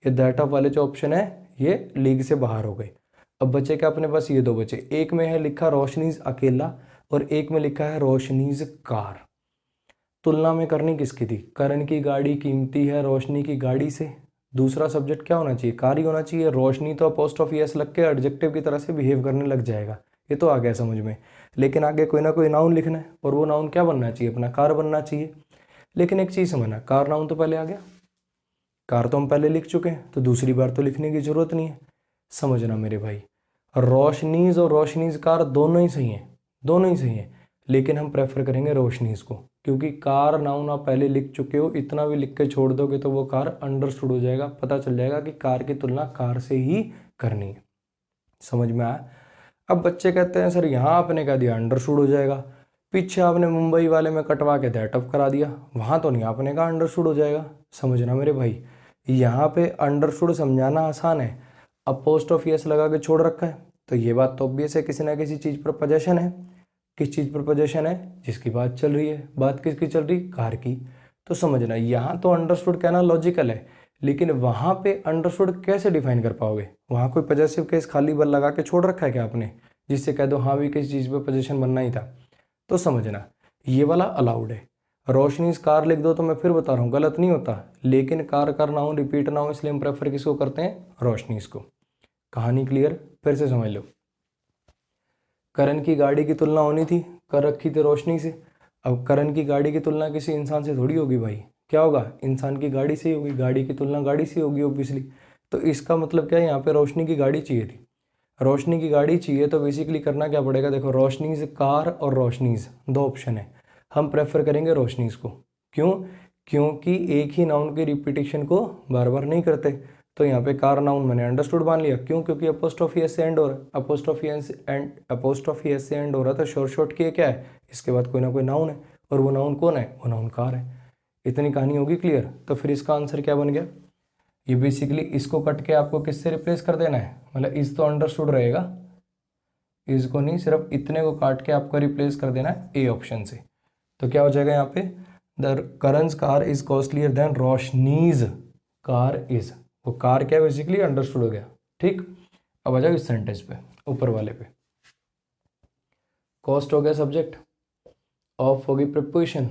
ये दैट ऑफ वाले जो ऑप्शन है ये लीग से बाहर हो गए। अब बचे क्या अपने पास? ये दो बचे। एक में है लिखा रोशनीज अकेला और एक में लिखा है रोशनीज कार। तुलना में करनी किसकी थी? करण की गाड़ी कीमती है रोशनी की गाड़ी से। दूसरा सब्जेक्ट क्या होना चाहिए? कार ही होना चाहिए। रोशनी तो अपोस्ट्रोफी एस लग के एडजेक्टिव की तरह से बिहेव करने लग जाएगा, ये तो आ गया समझ में। लेकिन आगे कोई ना कोई नाउन लिखना है, और वो नाउन क्या बनना चाहिए? अपना कार बनना चाहिए। लेकिन एक चीज़ समझना, कार नाउन तो पहले आ गया, कार तो हम पहले लिख चुके हैं, तो दूसरी बार तो लिखने की जरूरत नहीं है। समझना मेरे भाई, रोशनीज और रोशनीज कार दोनों ही सही हैं, दोनों ही सही हैं, लेकिन हम प्रेफर करेंगे रोशनीज को, क्योंकि कार नाउन आप पहले लिख चुके हो। इतना भी लिख के छोड़ दोगे तो वो कार अंडरस्टूड हो जाएगा, पता चल जाएगा कि कार की तुलना कार से ही करनी है। समझ में आया? अब बच्चे कहते हैं सर यहाँ आपने कह दिया अंडरस्टूड हो जाएगा, पीछे आपने मुंबई वाले में कटवा के दैट ऑफ करा दिया, वहाँ तो नहीं आपने कहा अंडरस्टूड हो जाएगा। समझना मेरे भाई, यहाँ पे अंडरस्टूड समझाना आसान है, अपोस्ट्रोफी एस लगा के छोड़ रखा है, तो ये बात तो ऑब्वियस है किसी ना किसी चीज़ पर पोजेशन है। किस चीज़ पर पोजेशन है? जिसकी बात चल रही है। बात किसकी चल रही? कार की। तो समझना, यहाँ तो अंडरस्टूड कहना लॉजिकल है, लेकिन वहाँ पे अंडरस्टूड कैसे डिफाइन कर पाओगे? वहाँ कोई पॉजेसिव केस खाली बल लगा के छोड़ रखा है क्या आपने, जिससे कह दो हाँ भी किसी चीज़ पर पोजीशन बनना ही था? तो समझना, ये वाला अलाउड है। रोशनीज कार लिख दो तो मैं फिर बता रहा हूँ गलत नहीं होता, लेकिन कार करना हो, रिपीट ना हो, इसलिए हम प्रेफर किसको करते हैं? रोशनीज को। कहानी क्लियर? फिर से समझ लो, करण की गाड़ी की तुलना होनी थी, कर रखी थी रोशनी से। अब करण की गाड़ी की तुलना किसी इंसान से थोड़ी होगी भाई, क्या होगा? इंसान की गाड़ी से ही होगी, गाड़ी की तुलना गाड़ी से होगी ऑब्वियसली। तो इसका मतलब क्या है? यहाँ पे रोशनी की गाड़ी चाहिए थी, रोशनी की गाड़ी चाहिए, तो बेसिकली करना क्या पड़ेगा? देखो, रोशनीज कार और रोशनीज दो ऑप्शन है, हम प्रेफर करेंगे रोशनीज को। क्यों? क्योंकि एक ही नाउन के रिपीटेशन को बार बार नहीं करते। तो यहाँ पे कार नाउन मैंने अंडरस्टूड मान लिया, क्यों? क्योंकि अपोस्ट्रोफी एस से एंड हो रहा है, अपोस्ट्रोफी एस से एंड हो रहा था, शॉर्ट शॉर्ट किए क्या है, इसके बाद कोई ना कोई नाउन है, और वो नाउन कौन है? वो नाउन कार है। इतनी कहानी होगी क्लियर। तो फिर इसका आंसर क्या बन गया, ये बेसिकली इसको कट के आपको किससे रिप्लेस कर देना है, मतलब इस तो अंडरस्टूड रहेगा, इसको नहीं, सिर्फ इतने को काट के आपको रिप्लेस कर देना है ए ऑप्शन से। तो क्या हो जाएगा यहाँ पे, the Karan's car is costlier than Roshni's car is, वो कार क्या बेसिकली अंडरस्टूड हो गया। ठीक, अब आ जाओ इस सेंटेंस पे, ऊपर वाले पे। कॉस्ट हो गया सब्जेक्ट, ऑफ होगी प्रिपोजिशन,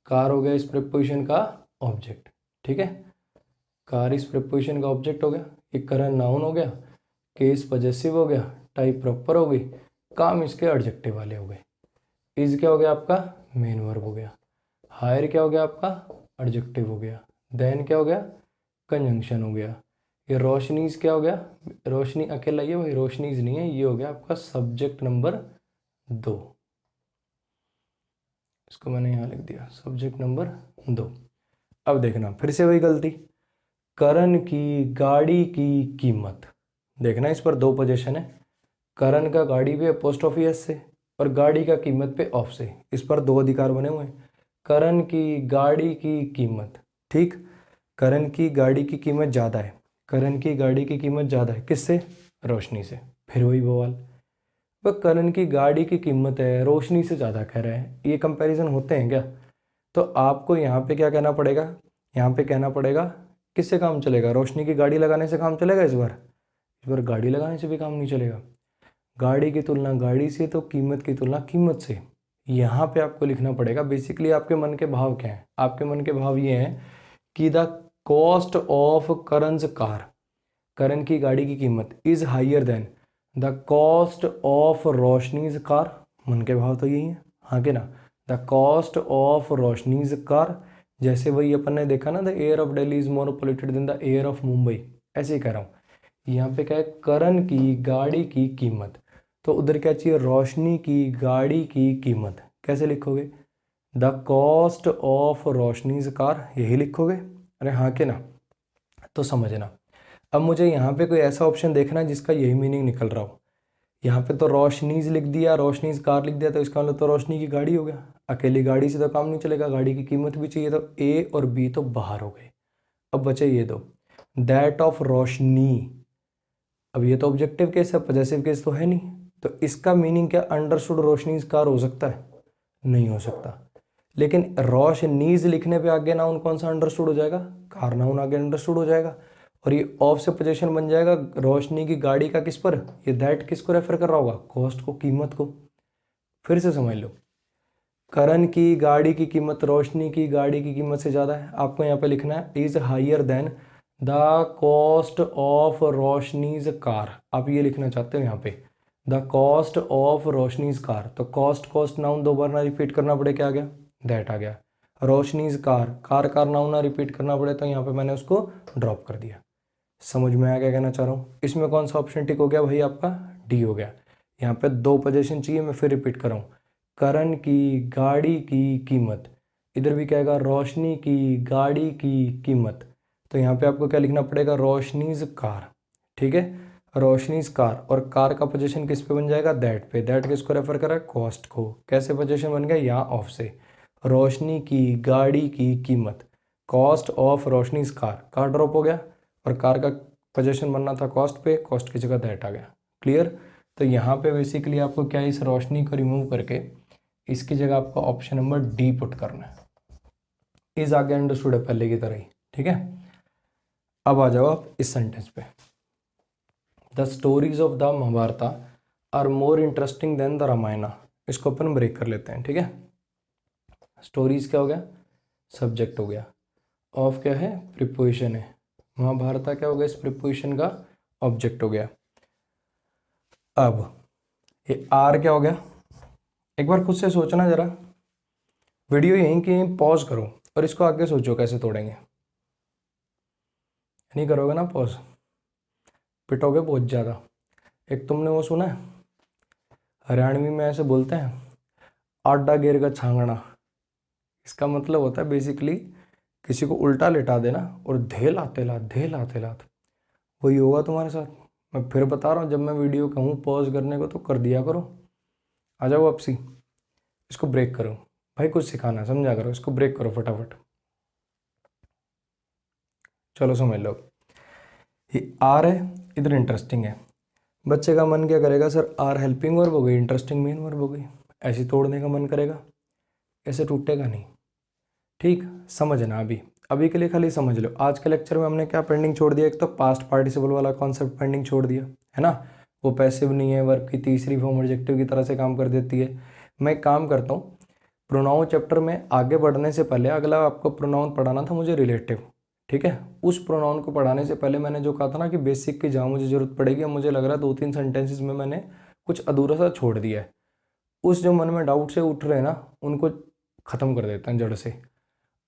कार हो गया इस प्रिपोजिशन का ऑब्जेक्ट। ठीक है, कार इस प्रिपोजिशन का ऑब्जेक्ट हो गया, एक करण नाउन हो गया, केस पजेसिव हो गया, टाइप प्रॉपर हो गई, काम इसके एडजेक्टिव वाले हो गए। इज क्या हो गया आपका, मेन वर्ब हो गया। हायर क्या हो गया आपका, एडजेक्टिव हो गया। देन क्या हो गया, कंजंक्शन हो गया। ये रोशनीज क्या हो गया, रोशनी अकेला ये भाई रोशनीज नहीं है, ये हो गया आपका सब्जेक्ट नंबर 2। इसको मैंने यहाँ लिख दिया सब्जेक्ट नंबर 2। अब देखना फिर से वही गलती, करण की गाड़ी की कीमत, देखना इस पर 2 पोजीशन है, करण का गाड़ी पे पोस्ट ऑफिस से और गाड़ी का कीमत पे ऑफ से, इस पर 2 अधिकार बने हुए हैं। करण की गाड़ी की कीमत, ठीक, करण की गाड़ी की कीमत ज़्यादा है, करण की गाड़ी की कीमत ज़्यादा है किससे, रोशनी से। फिर वही बवाल, वह करण की गाड़ी की कीमत है रोशनी से ज़्यादा कह रहा है, ये कंपैरिजन होते हैं क्या। तो आपको यहाँ पे क्या कहना पड़ेगा, यहाँ पे कहना पड़ेगा किससे काम चलेगा, रोशनी की गाड़ी लगाने से काम चलेगा, इस बार गाड़ी लगाने से भी काम नहीं चलेगा। गाड़ी की तुलना गाड़ी से तो कीमत की तुलना कीमत से। यहाँ पे आपको लिखना पड़ेगा बेसिकली आपके मन के भाव क्या हैं, आपके मन के भाव ये हैं कि the cost of Karan's car, Karan की गाड़ी की कीमत is higher than the cost of Roshni's car, मन के भाव तो यही है, हाँ के ना। The cost of Roshni's car, जैसे वही अपन ने देखा ना, the air of Delhi is more polluted than the air of Mumbai, ऐसे ही कह रहा हूँ। यहाँ पे क्या है, करण की गाड़ी की कीमत, तो उधर क्या चाहिए, रोशनी की गाड़ी की कीमत, कैसे लिखोगे, the cost of Roshni's car, यही लिखोगे। अरे हाँ के ना, तो समझना। अब मुझे यहाँ पे कोई ऐसा ऑप्शन देखना है जिसका यही मीनिंग निकल रहा हो। यहाँ पे तो रोशनीज लिख दिया, रोशनीज कार लिख दिया, तो इसका मतलब तो रोशनी की गाड़ी हो गया। अकेली गाड़ी से तो काम नहीं चलेगा, गाड़ी की कीमत भी चाहिए, तो ए और बी तो बाहर हो गए। अब बचे ये दो, दैट ऑफ रोशनी, अब ये तो ऑब्जेक्टिव केस है, पॉजेसिव केस तो है नहीं, तो इसका मीनिंग क्या, अंडरस्टूड रोशनीज कार हो सकता है, नहीं हो सकता। लेकिन रोशनीज लिखने पे आगे नाउन कौन सा अंडरस्टूड हो जाएगा, कार नाउन आगे अंडरस्टूड हो जाएगा, और ये ऑफ से पोजीशन बन जाएगा रोशनी की गाड़ी का, किस पर, ये दैट किसको रेफर कर रहा होगा, कॉस्ट को, कीमत को। फिर से समझ लो, करण की गाड़ी की कीमत रोशनी की गाड़ी की कीमत से ज़्यादा है, आपको यहाँ पे लिखना है is higher than the cost of Roshni's car, आप ये लिखना चाहते हो यहाँ पे, the cost of Roshni's car. तो कॉस्ट कॉस्ट नाउन 2 बार ना रिपीट करना पड़े, क्या आ गया, दैट आ गया। रोशनीज कार, कार नाउन ना रिपीट करना पड़े, तो यहाँ पे मैंने उसको ड्रॉप कर दिया। समझ में आ गया कहना चाह रहा हूँ। इसमें कौन सा ऑप्शन टिक हो गया भाई, आपका डी हो गया। यहाँ पे 2 पोजीशन चाहिए, मैं फिर रिपीट कर रहा हूँ, करण की गाड़ी की कीमत, इधर भी क्या आएगा, रोशनी की गाड़ी की कीमत। तो यहाँ पे आपको क्या लिखना पड़ेगा, रोशनीज कार, ठीक है, रोशनीज कार, और कार का पोजीशन किस पे बन जाएगा, दैट पे। दैट किसको रेफर कर रहा है, कॉस्ट को। कैसे पोजीशन बन गया, यहाँ ऑफ से, रोशनी की गाड़ी की कीमत, cost of Roshni's car, car drop हो गया, और कार का पोजीशन बनना था कॉस्ट पे, कॉस्ट की जगह दैट आ गया। क्लियर। तो यहाँ पे बेसिकली आपको क्या है, इस रोशनी को रिमूव करके इसकी जगह आपको ऑप्शन नंबर डी पुट करना है। इस आगे अंडरस्टूड है पहले की तरह ही, ठीक है। अब आ जाओ आप इस सेंटेंस पे, the stories of the Mahabharata are more interesting than the Ramayana. इसको अपन ब्रेक कर लेते हैं, ठीक है। स्टोरीज क्या हो गया, सब्जेक्ट हो गया, ऑफ क्या है, प्रीपोजिशन है, महाभारता क्या हो गया, इस प्रीपोजिशन का ऑब्जेक्ट हो गया। अब ये आर क्या हो गया, एक बार खुद से सोचना जरा, वीडियो यहीं कि पॉज करो और इसको आगे सोचो कैसे तोड़ेंगे। नहीं करोगे ना पॉज, पिटोगे बहुत ज़्यादा। एक तुमने वो सुना है, हरियाणवी में ऐसे बोलते हैं, आडा गेर का छांगना। इसका मतलब होता है बेसिकली किसी को उल्टा लेटा देना और धेल आते लात, वही होगा तुम्हारे साथ। मैं फिर बता रहा हूँ, जब मैं वीडियो कहूँ पॉज करने को तो कर दिया करो। आ जाओ वापसी, इसको ब्रेक करो भाई, कुछ सिखाना समझा करो, इसको ब्रेक करो फटाफट। चलो समझ लो, ये आर है, इधर इंटरेस्टिंग है। बच्चे का मन क्या करेगा, सर आर हेल्पिंग वर्ब हो गई, इंटरेस्टिंग मेन वर्ब हो गई, ऐसे तोड़ने का मन करेगा, ऐसे टूटेगा नहीं। ठीक, समझना अभी के लिए खाली समझ लो। आज के लेक्चर में हमने क्या पेंडिंग छोड़ दिया, एक तो पास्ट पार्टिसिपल वाला कॉन्सेप्ट पेंडिंग छोड़ दिया है ना, वो पैसिव नहीं है, वर्ब की तीसरी फॉर्म एडजेक्टिव की तरह से काम कर देती है। मैं एक काम करता हूँ, प्रोनाउन चैप्टर में आगे बढ़ने से पहले अगला आपको प्रोनाउन पढ़ाना था मुझे रिलेटिव, ठीक है। उस प्रोनाउन को पढ़ाने से पहले मैंने जो कहा था ना कि बेसिक की जहाँ मुझे ज़रूरत पड़ेगी, अब मुझे लग रहा है 2-3 सेंटेंसेस में मैंने कुछ अधूरा सा छोड़ दिया है। उस जो मन में डाउट से उठ रहे हैं ना, उनको ख़त्म कर देते हैं जड़ से।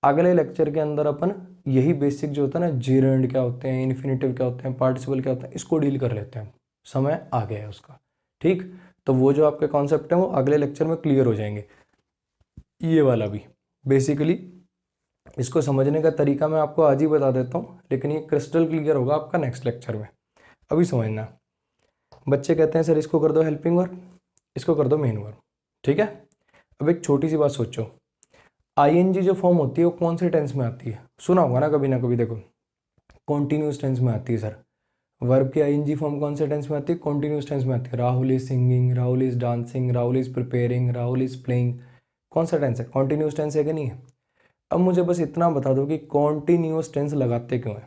अगले लेक्चर के अंदर अपन यही बेसिक जो होता है ना, जेरेंड क्या होते हैं, इन्फिनेटिव क्या होते हैं, पार्टिसिपल क्या होते हैं, इसको डील कर लेते हैं। समय आ गया है उसका, ठीक। तो वो जो आपके कॉन्सेप्ट हैं वो अगले लेक्चर में क्लियर हो जाएंगे। ये वाला भी बेसिकली इसको समझने का तरीका मैं आपको आज ही बता देता हूँ, लेकिन ये क्रिस्टल क्लियर होगा आपका नेक्स्ट लेक्चर में। अभी समझना, बच्चे कहते हैं सर इसको कर दो हेल्पिंग वर्ब, इसको कर दो मेन वर्ब, ठीक है। अब एक छोटी सी बात सोचो, आईएनजी जो फॉर्म होती है वो कौन से टेंस में आती है, सुना होगा ना कभी देखो, कॉन्टिन्यूस टेंस में आती है सर। वर्ब की आईएनजी फॉर्म कौन से टेंस में आती है, कॉन्टिन्यूस टेंस में आती है। Rahul is singing, Rahul is dancing, Rahul is preparing, Rahul is playing, कौन सा टेंस है, कॉन्टिन्यूस टेंस है कि नहीं है। अब मुझे बस इतना बता दो कि कॉन्टिन्यूस टेंस लगाते क्यों है।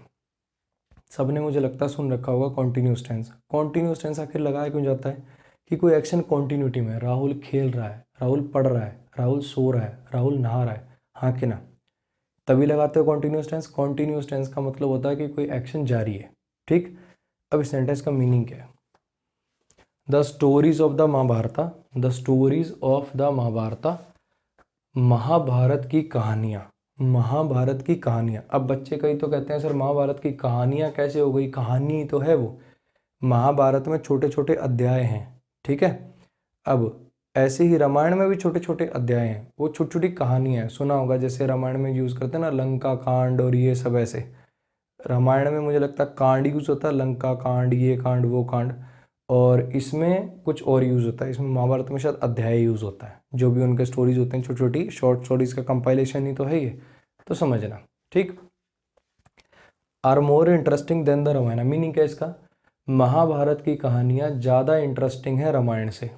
सबने मुझे लगता है सुन रखा होगा कॉन्टिन्यूस टेंस। कॉन्टिन्यूस टेंस आखिर लगाया क्यों जाता है कि कोई एक्शन कॉन्टिन्यूटी में, राहुल खेल रहा है, राहुल पढ़ रहा है, राहुल सो रहा है, राहुल नहा रहा है, हाँ कि ना, तभी लगाते हो कॉन्टिन्यूस टेंस। कॉन्टिन्यूस टेंस का मतलब होता है कि कोई एक्शन जारी है, ठीक। अब इस सेंटेंस का मीनिंग क्या है, the stories of the Mahabharata, the stories of the Mahabharata, Mahabharata की कहानियाँ, महाभारत की कहानियाँ। अब बच्चे कई तो कहते हैं सर महाभारत की कहानियाँ कैसे हो गई, कहानी तो है वो, महाभारत में छोटे छोटे अध्याय हैं, ठीक है। अब ऐसे ही रामायण में भी छोटे छोटे अध्याय हैं, वो छोटी छोटी कहानियाँ हैं, सुना होगा जैसे रामायण में यूज़ करते हैं ना लंका कांड और ये सब। ऐसे रामायण में मुझे लगता है कांड यूज़ होता है, लंका कांड, ये कांड, वो कांड, और इसमें कुछ और यूज़ होता है। इसमें महाभारत में शायद अध्याय यूज़ होता है, जो भी उनके स्टोरीज होते हैं छोटी छोटी शॉर्ट स्टोरीज का कंपाइलेशन ही तो है ये, तो समझना, ठीक। Are more interesting than the Ramayana, meaning क्या है इसका, महाभारत की कहानियाँ ज़्यादा इंटरेस्टिंग है रामायण से।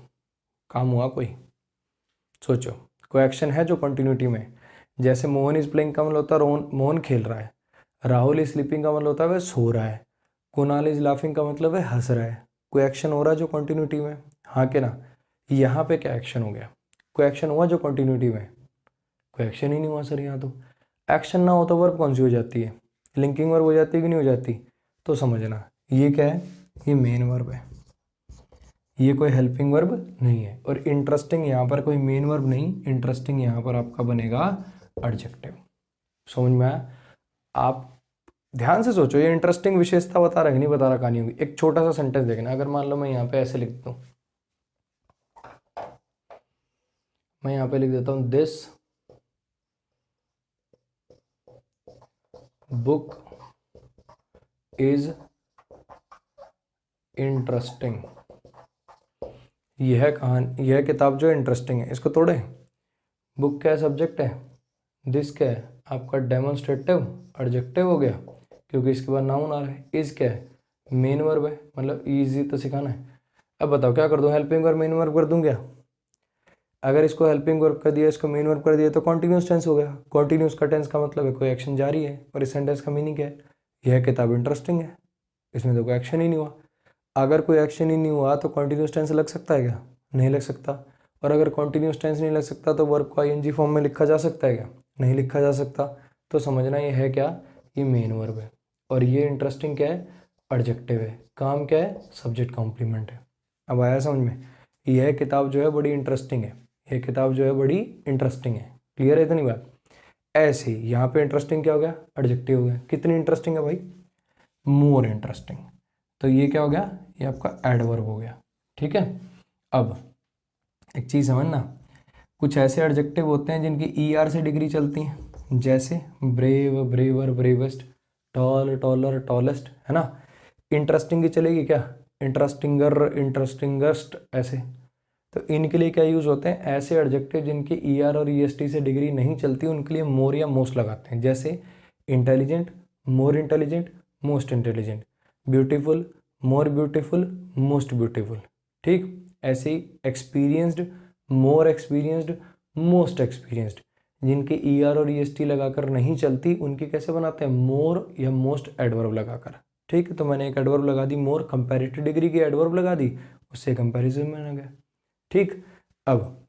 काम हुआ कोई, सोचो, कोई एक्शन है जो कंटिन्यूटी में, जैसे मोहन इज प्लेइंग का मतलब होता है मोहन खेल रहा है, राहुल इज स्लीपिंग का मतलब होता है वह सो रहा है, कुणाल इज लाफिंग का मतलब है हंस रहा है। कोई एक्शन हो रहा है जो कंटिन्यूटी में, हाँ कि ना। यहाँ पे क्या एक्शन हो गया, कोई एक्शन हुआ जो कंटिन्यूटी में, कोई एक्शन ही नहीं हुआ सर। यहाँ तो एक्शन ना हो तो वर्ब कौन सी हो जाती है, लिंकिंग वर्ब हो जाती है कि नहीं हो जाती। तो समझना ये क्या है, ये मेन वर्ब है, ये कोई हेल्पिंग वर्ब नहीं है। और इंटरेस्टिंग यहाँ पर कोई मेन वर्ब नहीं, इंटरेस्टिंग यहाँ पर आपका बनेगा एडजेक्टिव। समझ में आया। आप ध्यान से सोचो, ये इंटरेस्टिंग विशेषता बता रहा है नहीं बता रहा कहानी होगी। एक छोटा सा सेंटेंस देखना, अगर मान लो मैं यहाँ पे ऐसे लिख दूँ, मैं यहाँ पे लिख देता हूँ दिस बुक इज इंटरेस्टिंग, यह कहानी, यह किताब जो है इंटरेस्टिंग है। इसको तोड़े, बुक क्या है, सब्जेक्ट है, दिस क्या है आपका डेमोन्स्ट्रेटिव एडजेक्टिव हो गया क्योंकि इसके बाद नाउन आ रहा है, इज क्या है मेन वर्ब है, मतलब इजी तो सिखाना है। अब बताओ क्या कर दूं, हेल्पिंग वर्ब मेन वर्ब कर दूं क्या। अगर इसको हेल्पिंग वर्ब कर दिया, इसको मेन वर्ब कर दिया तो कॉन्टिन्यूस टेंस हो गया। कॉन्टिन्यूस का टेंस का मतलब है कोई एक्शन जारी है, और इस सेंटेंस का मीनिंग क्या है, यह किताब इंटरेस्टिंग है, इसमें तो कोई एक्शन ही नहीं हुआ। अगर कोई एक्शन ही नहीं हुआ तो कॉन्टिन्यूस टेंस लग सकता है क्या, नहीं लग सकता। और अगर कॉन्टिन्यूस टेंस नहीं लग सकता तो वर्ब को आईएनजी फॉर्म में लिखा जा सकता है क्या, नहीं लिखा जा सकता। तो समझना ये है क्या, ये मेन वर्ब है, और ये इंटरेस्टिंग क्या है, एडजेक्टिव है। काम क्या है, सब्जेक्ट कॉम्प्लीमेंट है। अब आया समझ में, यह किताब जो है बड़ी इंटरेस्टिंग है, यह किताब जो है बड़ी इंटरेस्टिंग है। क्लियर है इतनी बात। ऐसे ही यहाँ पे इंटरेस्टिंग क्या हो गया, एडजेक्टिव हो गया। कितनी इंटरेस्टिंग है भाई, मोर इंटरेस्टिंग। तो ये क्या हो गया, ये आपका एडवर्ब हो गया, ठीक है। अब एक चीज़ समझना, कुछ ऐसे एडजेक्टिव होते हैं जिनकी ER से डिग्री चलती हैं, जैसे brave, braver, bravest, tall, taller, tallest, है ना। इंटरेस्टिंग की चलेगी क्या, इंटरेस्टिंगर, इंटरेस्टिंगस्ट, ऐसे। तो इनके लिए क्या यूज़ होते हैं, ऐसे एडजेक्टिव जिनकी ER और EST से डिग्री नहीं चलती, उनके लिए मोर या मोस्ट लगाते हैं। जैसे intelligent, more intelligent, most intelligent, beautiful, more beautiful, most beautiful. ठीक, ऐसे ही एक्सपीरियंस्ड, मोर एक्सपीरियंस्ड, मोस्ट एक्सपीरियंस्ड। जिनकी ई आर और ई एस टी लगाकर नहीं चलती उनकी कैसे बनाते हैं, मोर या मोस्ट एडवर्ब लगाकर। ठीक है, तो मैंने एक एडवर्ब लगा दी मोर, कंपैरेटिव डिग्री की एडवर्ब लगा दी, उससे कंपैरिजन में आ गया। ठीक, अब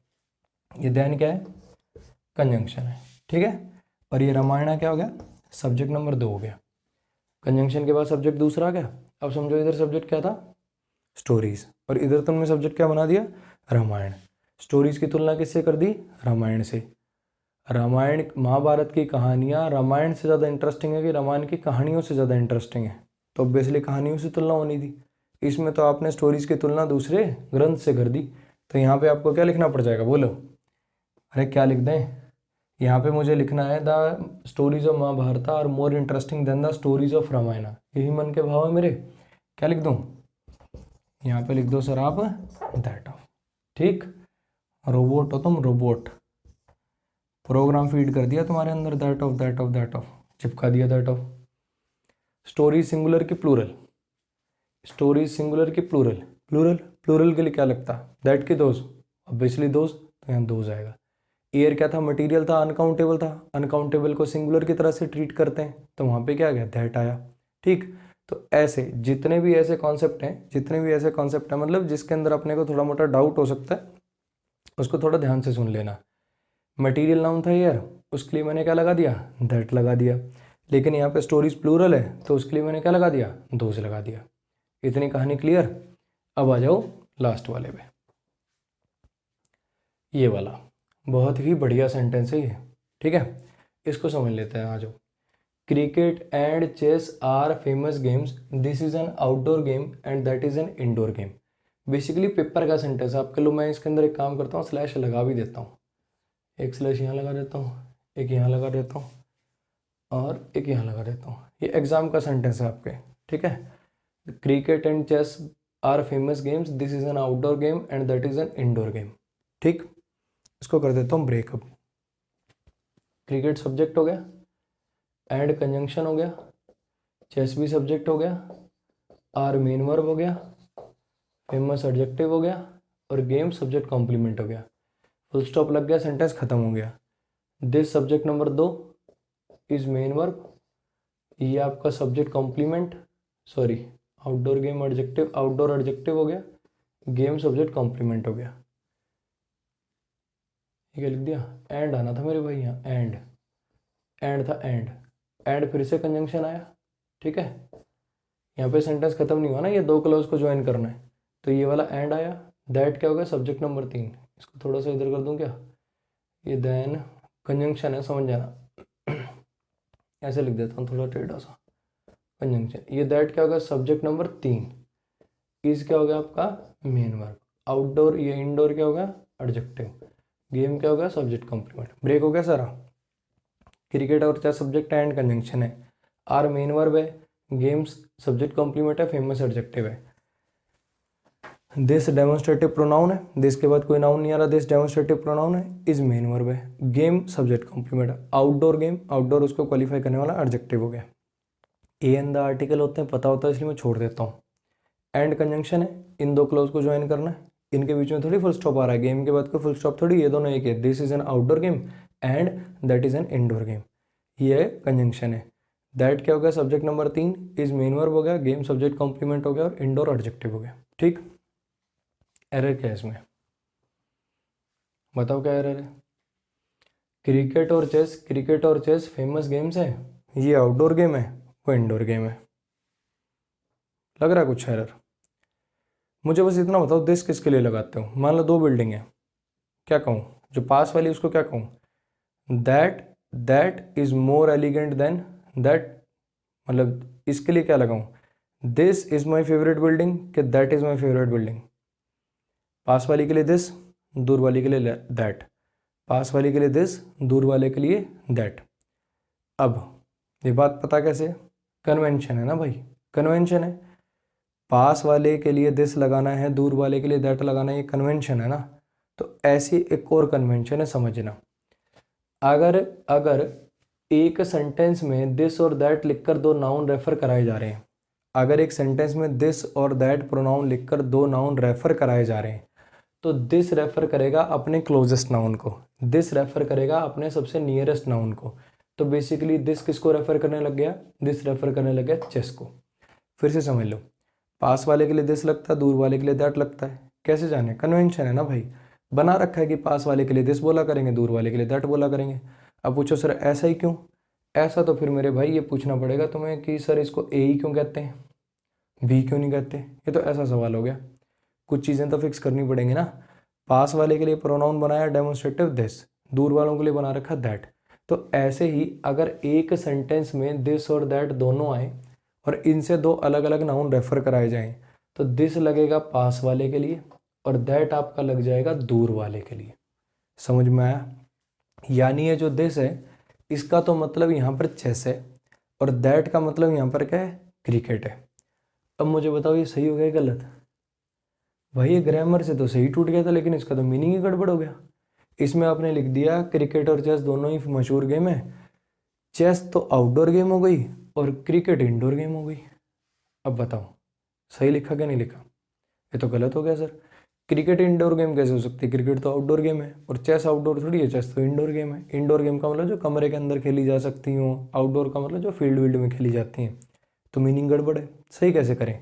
ये देन क्या है, कंजंक्शन है। ठीक है, और ये रामायण क्या हो गया, सब्जेक्ट नंबर 2 हो गया। कंजंक्शन के बाद सब्जेक्ट दूसरा आ गया। अब समझो इधर सब्जेक्ट क्या था, स्टोरीज, और इधर तुमने सब्जेक्ट क्या बना दिया, रामायण। स्टोरीज की तुलना किससे कर दी, रामायण से। रामायण महाभारत की कहानियाँ रामायण से ज़्यादा इंटरेस्टिंग है कि रामायण की कहानियों से ज़्यादा इंटरेस्टिंग है, तो ऑब्वियसली कहानियों से तुलना होनी थी। इसमें तो आपने स्टोरीज की तुलना दूसरे ग्रंथ से कर दी, तो यहाँ पे आपको क्या लिखना पड़ जाएगा, बोलो। अरे क्या लिख दें, यहाँ पे मुझे लिखना है the stories of Mahabharata are more interesting than the stories of Ramayana. यही मन के भाव है मेरे, क्या लिख दूँ, यहाँ पे लिख दो सर आप दैट ऑफ। ठीक, रोबोट हो तुम, रोबोट, प्रोग्राम फीड कर दिया तुम्हारे अंदर, that of that of that of, चिपका दिया दैट ऑफ। स्टोरी सिंगुलर की प्लूरल, स्टोरी सिंगुलर की प्लूरल, प्लूरल प्लूरल के लिए क्या लगता, दैट की दोज, ऑब्वियसली दोज, तो यहाँ दोज आएगा। एयर क्या था, मटेरियल था, अनकाउंटेबल था, अनकाउंटेबल को सिंगुलर की तरह से ट्रीट करते हैं, तो वहाँ पे क्या आ गया, दैट आया। ठीक, तो ऐसे जितने भी ऐसे कॉन्सेप्ट हैं, जितने भी ऐसे कॉन्सेप्ट हैं, मतलब जिसके अंदर अपने को थोड़ा मोटा डाउट हो सकता है, उसको थोड़ा ध्यान से सुन लेना। मटेरियल नाउन था एयर, उसके लिए मैंने क्या लगा दिया, दैट लगा दिया। लेकिन यहाँ पे स्टोरीज प्लूरल है, तो उसके लिए मैंने क्या लगा दिया, दोज लगा दिया। इतनी कहानी क्लियर। अब आ जाओ लास्ट वाले पे, ये वाला बहुत ही बढ़िया सेंटेंस है ये। ठीक है, इसको समझ लेते हैं, आ जाओ। Cricket and chess are famous games, this is an outdoor game and that is an indoor game. Basically paper का सेंटेंस आपके लो, मैं इसके अंदर एक काम करता हूँ, स्लैश लगा भी देता हूँ, एक स्लैश यहाँ लगा देता हूँ, एक यहाँ लगा देता हूँ, और एक यहाँ लगा देता हूँ। ये एग्जाम का सेंटेंस है आपके। ठीक है, cricket and chess are famous games, this is an outdoor game and that is an indoor game. ठीक, इसको कर देता हूँ ब्रेकअप। क्रिकेट सब्जेक्ट हो गया, एंड कंजंक्शन हो गया, चेस भी सब्जेक्ट हो गया, आर मेन वर्ब हो गया, फेमस एडजेक्टिव हो गया, और गेम सब्जेक्ट कॉम्प्लीमेंट हो गया। फुल स्टॉप लग गया, सेंटेंस खत्म हो गया। This subject number 2 is main verb, ये आपका subject complement, sorry outdoor game adjective, outdoor adjective हो गया, गेम सब्जेक्ट कॉम्प्लीमेंट हो गया। ठीक है, लिख दिया। एंड आना था मेरे भाई यहाँ, एंड, एंड था एंड, एंड फिर से कंजंक्शन आया। ठीक है, यहाँ पे सेंटेंस खत्म नहीं हुआ ना, ये 2 क्लॉज को ज्वाइन करना है, तो ये वाला एंड आया। दैट क्या हो गया, सब्जेक्ट नंबर 3, इसको थोड़ा सा इधर कर दूँ क्या, ये देन कंजंक्शन है, समझ जाना। ऐसे लिख देता हूँ थोड़ा टेढ़ा सा, कंजंक्शन। ये दैट क्या होगा, सब्जेक्ट नंबर 3, इज क्या हो गया आपका मेन वर्ब, आउटडोर ये इंडोर क्या होगा एडजेक्टिव, गेम क्या होगा सब्जेक्ट कॉम्प्लीमेंट। ब्रेक हो गया सारा। क्रिकेट और चेस सब्जेक्ट एंड कंजंक्शन है, आर मेन वर्ब है, गेम्स सब्जेक्ट कॉम्प्लीमेंट है, फेमस एडजेक्टिव है। दिस डेमोन्स्ट्रेटिव प्रोनाउन है, दिस के बाद कोई नाउन नहीं आ रहा, दिस डेमोन्स्ट्रेटिव प्रोनाउन है, इज मेन वर्ब है, गेम सब्जेक्ट कॉम्प्लीमेंट है, आउटडोर गेम, आउटडोर उसको क्वालिफाई करने वाला एडजेक्टिव हो गया। ए एंड द आर्टिकल होते हैं, पता होता है इसलिए मैं छोड़ देता हूँ। एंड कंजंक्शन है, इन 2 क्लॉज को ज्वाइन करना है, इनके बीच में थोड़ी फुल स्टॉप आ रहा है, गेम के बाद कोई फुल स्टॉप थोड़ी, ये दोनों एक है। This is an outdoor game and that is an indoor game, ये कंजंक्शन है। दैट क्या हो गया subject number 3, is main verb हो गया, गेम सब्जेक्ट कॉम्प्लीमेंट हो गया, और इंडोर एडजेक्टिव हो गया। ठीक, एरर क्या है इसमें, बताओ क्या एरर है। क्रिकेट और चेस फेमस गेम्स है, ये आउटडोर गेम है, वो इंडोर गेम है। लग रहा है कुछ एरर। मुझे बस इतना बताओ, दिस किसके लिए लगाते हो। मान लो 2 बिल्डिंग है, क्या कहूँ, जो पास वाली उसको क्या कहूँ, that is more elegant than that, मतलब इसके लिए क्या लगाऊँ, this is my favourite building कि that is my favourite building. पास वाली के लिए दिस, दूर वाली के लिए दैट, पास वाली के लिए दिस, दूर वाले के लिए दैट। अब ये बात पता कैसे, कन्वेंशन है ना भाई, कन्वेंशन है। पास वाले के लिए दिस लगाना है, दूर वाले के लिए दैट लगाना है, ये कन्वेंशन है ना। तो ऐसी एक और कन्वेंशन है, समझना। अगर एक सेंटेंस में दिस और दैट लिखकर दो नाउन रेफर कराए जा रहे हैं। अगर एक सेंटेंस में दिस और दैट प्रोनाउन लिखकर दो नाउन रेफर कराए जा रहे हैं तो दिस रेफर करेगा अपने क्लोजेस्ट नाउन को, दिस रेफर करेगा अपने सबसे नियरेस्ट नाउन को। तो बेसिकली दिस किसको रेफर करने लग गया, दिस रेफर करने लग गया चेस को। फिर से समझ लो, पास वाले के लिए दिस लगता है, दूर वाले के लिए दैट लगता है। कैसे जाने, कन्वेंशन है ना भाई, बना रखा है कि पास वाले के लिए दिस बोला करेंगे, दूर वाले के लिए दैट बोला करेंगे। अब पूछो सर ऐसा ही क्यों, ऐसा तो फिर मेरे भाई ये पूछना पड़ेगा तुम्हें कि सर इसको ए ही क्यों कहते हैं, बी क्यों नहीं कहते। ये तो ऐसा सवाल हो गया, कुछ चीज़ें तो फिक्स करनी पड़ेंगी ना। पास वाले के लिए प्रोनाउन बनाया डेमोन्स्ट्रेटिव दिस, दूर वालों के लिए बना रखा दैट। तो ऐसे ही अगर एक सेंटेंस में दिस और दैट दोनों आए और इनसे दो अलग अलग नाउन रेफर कराए जाएं तो दिस लगेगा पास वाले के लिए और दैट आपका लग जाएगा दूर वाले के लिए। समझ में आया? यानी ये जो दिस है इसका तो मतलब यहाँ पर चेस है और दैट का मतलब यहाँ पर क्या है, क्रिकेट है। अब मुझे बताओ ये सही हो गया गलत? भाई ये ग्रामर से तो सही टूट गया था लेकिन इसका तो मीनिंग ही गड़बड़ हो गया। इसमें आपने लिख दिया क्रिकेट और चेस दोनों ही मशहूर गेम है, चेस तो आउटडोर गेम हो गई और क्रिकेट इंडोर गेम हो गई। अब बताओ सही लिखा क्या नहीं लिखा? ये तो गलत हो गया सर। क्रिकेट इंडोर गेम कैसे हो सकती है, क्रिकेट तो आउटडोर गेम है और चेस आउटडोर थोड़ी है, चेस तो इंडोर गेम है। इंडोर गेम का मतलब जो कमरे के अंदर खेली जा सकती हो, आउटडोर का मतलब जो फील्ड वील्ड में खेली जाती हैं। तो मीनिंग गड़बड़ है, सही कैसे करें?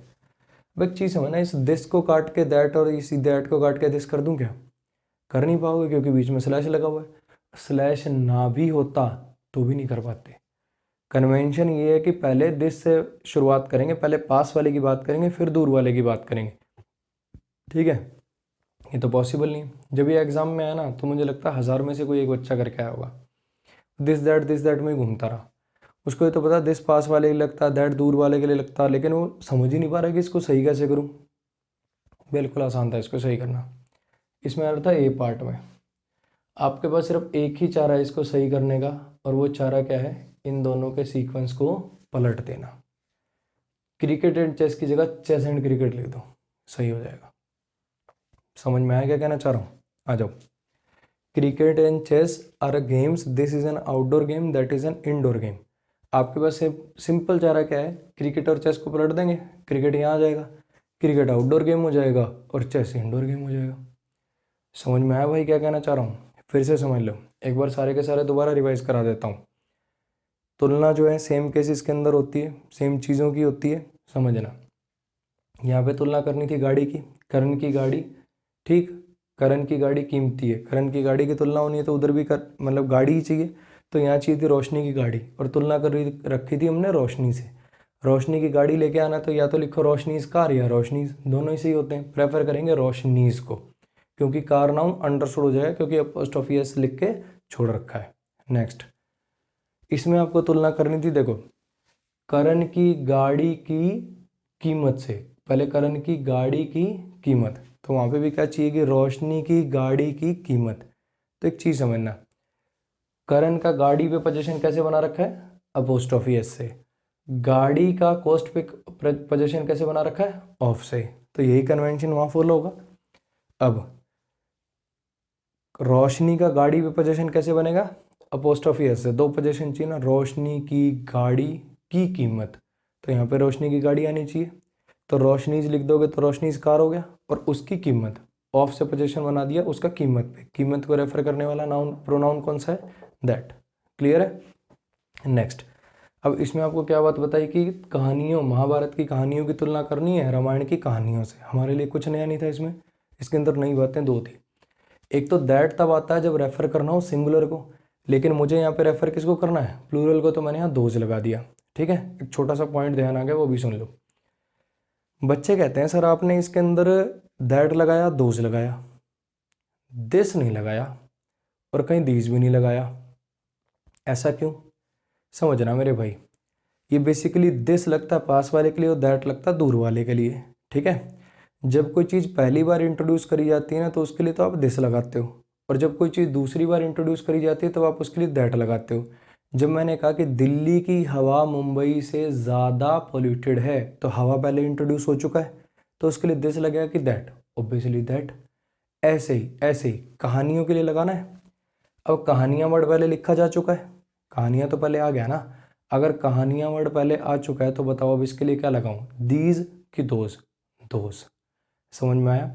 अब एक चीज़ समझना, इस दिस को काट के दैट और इसी दैट को काट के दिस कर दूं क्या? कर नहीं पाओगे क्योंकि बीच में स्लैश लगा हुआ है। स्लैश ना भी होता तो भी नहीं कर पाते। कन्वेंशन ये है कि पहले दिस से शुरुआत करेंगे, पहले पास वाले की बात करेंगे फिर दूर वाले की बात करेंगे, ठीक है? ये तो पॉसिबल नहीं। जब ये एग्जाम में आया ना तो मुझे लगता है 1000 में से कोई एक बच्चा करके आया होगा, दिस दैट में ही घूमता रहा। उसको ये तो पता दिस पास वाले के लिए लगता, दैट दूर वाले के लिए लगता, लेकिन वो समझ ही नहीं पा रहा कि इसको सही कैसे करूँ। बिल्कुल आसान था इसको सही करना। इसमें आ रहा था ए पार्ट में, आपके पास सिर्फ एक ही चारा है इसको सही करने का और वो चारा क्या है, इन दोनों के सीक्वेंस को पलट देना। क्रिकेट एंड चेस की जगह चेस एंड क्रिकेट लिख दो, सही हो जाएगा। समझ में आया क्या कहना चाह रहा हूँ? आ जाओ। Cricket and chess are games, this is an outdoor game, that is an indoor game. आपके पास सिंपल चारा क्या है, क्रिकेट और चेस को पलट देंगे, क्रिकेट यहाँ आ जाएगा, क्रिकेट आउटडोर गेम हो जाएगा और चेस इंडोर गेम हो जाएगा। समझ में आया भाई क्या कहना चाह रहा हूँ? फिर से समझ लो, एक बार सारे के सारे दोबारा रिवाइज करा देता हूँ। तुलना जो है सेम केसेस के अंदर होती है, सेम चीज़ों की होती है, समझना। यहाँ पे तुलना करनी थी गाड़ी की, करण की गाड़ी, ठीक, करण की गाड़ी कीमती है, करण की गाड़ी की तुलना होनी है तो उधर भी कर मतलब गाड़ी ही चाहिए, तो यहाँ चाहिए थी रोशनी की गाड़ी और तुलना कर रखी थी हमने रोशनी से। रोशनी की गाड़ी लेके आना तो या तो लिखो रोशनीज कार या रोशनीज, दोनों ही सही होते हैं। प्रेफर करेंगे रोशनीज को क्योंकि कार नाउन अंडरस्टूड हो जाएगा क्योंकि अपोस्ट्रोफी एस लिख के छोड़ रखा है। नेक्स्ट, इसमें आपको तुलना करनी थी, देखो करण की गाड़ी की कीमत से, पहले करण की गाड़ी की कीमत, तो वहाँ पे भी क्या चाहिए कि रोशनी की गाड़ी की कीमत। तो एक चीज़ समझना, करण का गाड़ी पे पोजीशन कैसे बना रखा है, अपोस्ट्रोफी एस से। गाड़ी का कॉस्ट पे पोजीशन कैसे बना रखा है, ऑफ से। तो यही कन्वेंशन वहाँ फॉलो होगा। अब रोशनी का गाड़ी पे पोजीशन कैसे बनेगा, अपोस्ट्रोफी एस से, दो पोजीशन चाहिए ना, रोशनी की गाड़ी की कीमत, तो यहाँ पे रोशनी की गाड़ी आनी चाहिए, तो रोशनीज लिख दोगे तो रोशनीज कार हो गया और उसकी कीमत, ऑफ से पोजीशन बना दिया उसका कीमत पे, कीमत को रेफर करने वाला नाउन प्रोनाउन कौन सा है, दैट। क्लियर है? नेक्स्ट, अब इसमें आपको क्या बात बताई कि कहानियों, महाभारत की कहानियों की तुलना करनी है रामायण की कहानियों से। हमारे लिए कुछ नया नहीं था इसमें, इसके अंदर नई बातें दो थी। एक तो दैट तब आता है जब रेफर करना हो सिंगुलर को, लेकिन मुझे यहाँ पे रेफर किसको करना है, प्लूरल को, तो मैंने यहाँ दोज लगा दिया, ठीक है? एक छोटा सा पॉइंट ध्यान आ गया, वो भी सुन लो। बच्चे कहते हैं सर आपने इसके अंदर दैट लगाया, दोज लगाया, दिस नहीं लगाया और कहीं दीज भी नहीं लगाया, ऐसा क्यों? समझना मेरे भाई, ये बेसिकली दिस लगता है पास वाले के लिए और दैट लगता है दूर वाले के लिए, ठीक है? जब कोई चीज़ पहली बार इंट्रोड्यूस करी जाती है ना तो उसके लिए तो आप दिस लगाते हो, और जब कोई चीज़ दूसरी बार इंट्रोड्यूस करी जाती है तो आप उसके लिए दैट लगाते हो। जब मैंने कहा कि दिल्ली की हवा मुंबई से ज़्यादा पोल्यूटेड है तो हवा पहले इंट्रोड्यूस हो चुका है, तो उसके लिए दिस लगेगा कि दैट, ऑब्वियसली दैट। ऐसे ही कहानियों के लिए लगाना है। अब कहानियाँ वर्ड पहले लिखा जा चुका है, कहानियाँ तो पहले आ गया ना। अगर कहानियाँ वर्ड पहले आ चुका है तो बताओ अब इसके लिए क्या लगाऊं, दीज कि दोज, दोज। समझ में आया।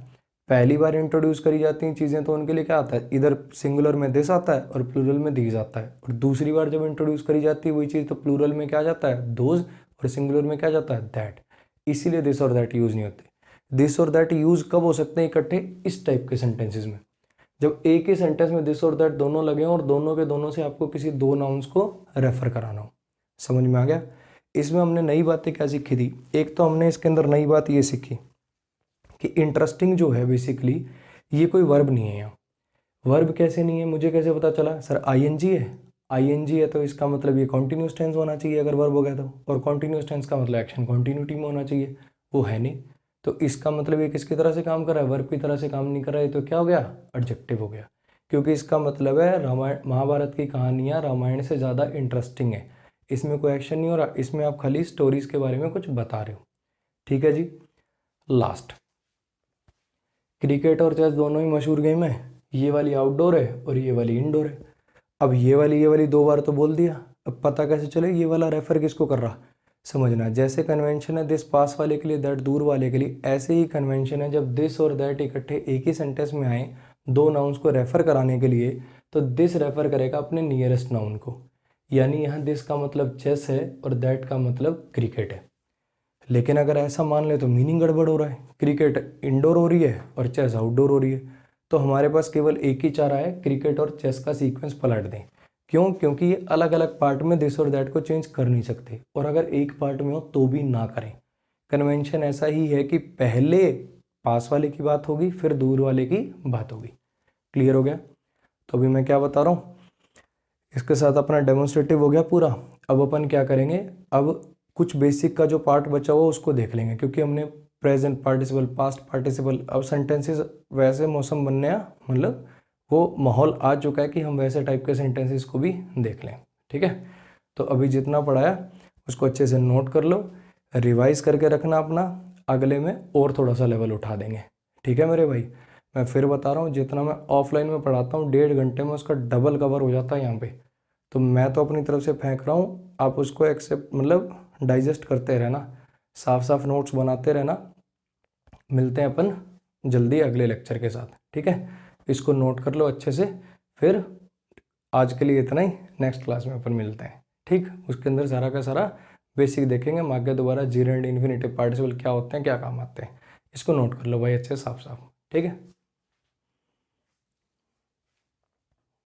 पहली बार इंट्रोड्यूस करी जाती हैं चीज़ें तो उनके लिए क्या आता है, इधर सिंगुलर में दिस आता है और प्लूरल में दीज आता है। और दूसरी बार जब इंट्रोड्यूस करी जाती है वही चीज़ तो प्लूरल में क्या जाता है, दोज, और सिंगुलर में क्या जाता है, दैट। इसीलिए दिस और दैट यूज़ नहीं होते। दिस और दैट यूज़ कब हो सकते हैं इकट्ठे, इस टाइप के सेंटेंसेज में, जब एक ही सेंटेंस में दिस और दैट दोनों लगे हों और दोनों के दोनों से आपको किसी दो नाउन्स को रेफर कराना हो। समझ में आ गया। इसमें हमने नई बातें क्या सीखी थी, एक तो हमने इसके अंदर नई बात ये सीखी कि इंटरेस्टिंग जो है बेसिकली ये कोई वर्ब नहीं है। यहाँ वर्ब कैसे नहीं है, मुझे कैसे पता चला, सर आईएनजी है, आईएनजी है तो इसका मतलब ये कॉन्टिन्यूस टेंस होना चाहिए अगर वर्ब हो गया तो, और कॉन्टिन्यूस टेंस का मतलब एक्शन कॉन्टिन्यूटी में होना चाहिए, वो है नहीं। तो इसका मतलब ये किसकी तरह से काम कर रहा है, वर्ब की तरह से काम नहीं कर रहा है, तो क्या हो गया, एडजेक्टिव हो गया। क्योंकि इसका मतलब है रामायण महाभारत की कहानियाँ रामायण से ज़्यादा इंटरेस्टिंग है, इसमें कोई एक्शन नहीं हो रहा, इसमें आप खाली स्टोरीज के बारे में कुछ बता रहे हो। ठीक है जी। लास्ट, क्रिकेट और चेस दोनों ही मशहूर गेम है, ये वाली आउटडोर है और ये वाली इंडोर है। अब ये वाली दो बार तो बोल दिया, अब पता कैसे चले ये वाला रेफर किसको कर रहा, समझना। जैसे कन्वेंशन है दिस पास वाले के लिए, दैट दूर वाले के लिए, ऐसे ही कन्वेंशन है जब दिस और दैट इकट्ठे एक ही सेंटेंस में आए दो नाउन्स को रेफर कराने के लिए, तो दिस रेफर करेगा अपने नियरेस्ट नाउन को। यानी यहाँ दिस का मतलब चेस है और दैट का मतलब क्रिकेट है। लेकिन अगर ऐसा मान ले तो मीनिंग गड़बड़ हो रहा है, क्रिकेट इंडोर हो रही है और चेस आउटडोर हो रही है। तो हमारे पास केवल एक ही चारा है, क्रिकेट और चेस का सीक्वेंस पलट दें। क्यों, क्योंकि ये अलग अलग पार्ट में दिस और दैट को चेंज कर नहीं सकते, और अगर एक पार्ट में हो तो भी ना करें। कन्वेंशन ऐसा ही है कि पहले पास वाले की बात होगी फिर दूर वाले की बात होगी। क्लियर हो गया। तो अभी मैं क्या बता रहा हूँ, इसके साथ अपना डेमोन्स्ट्रेटिव हो गया पूरा। अब अपन क्या करेंगे, अब कुछ बेसिक का जो पार्ट बचा हुआ उसको देख लेंगे, क्योंकि हमने प्रेजेंट पार्टिसिपल, पास्ट पार्टिसिपल, अब सेंटेंसेस वैसे मौसम बनने मतलब वो माहौल आ चुका है कि हम वैसे टाइप के सेंटेंसेस को भी देख लें। ठीक है। तो अभी जितना पढ़ाया उसको अच्छे से नोट कर लो, रिवाइज करके रखना अपना, अगले में और थोड़ा सा लेवल उठा देंगे। ठीक है मेरे भाई। मैं फिर बता रहा हूँ, जितना मैं ऑफलाइन में पढ़ाता हूँ 1.5 घंटे में उसका डबल कवर हो जाता है यहाँ पे। तो मैं तो अपनी तरफ से फेंक रहा हूँ, आप उसको एक्सेप्ट मतलब डाइजेस्ट करते रहना, साफ साफ नोट्स बनाते रहना। मिलते हैं अपन जल्दी अगले लेक्चर के साथ। ठीक है, इसको नोट कर लो अच्छे से। फिर आज के लिए इतना ही, नेक्स्ट क्लास में अपन मिलते हैं। ठीक, उसके अंदर सारा का सारा बेसिक देखेंगे, आगे दोबारा जीरो एंड इन्फिनिटिव पार्टिसिपल क्या होते हैं, क्या काम आते हैं, इसको नोट कर लो भाई अच्छे साफ साफ। ठीक है।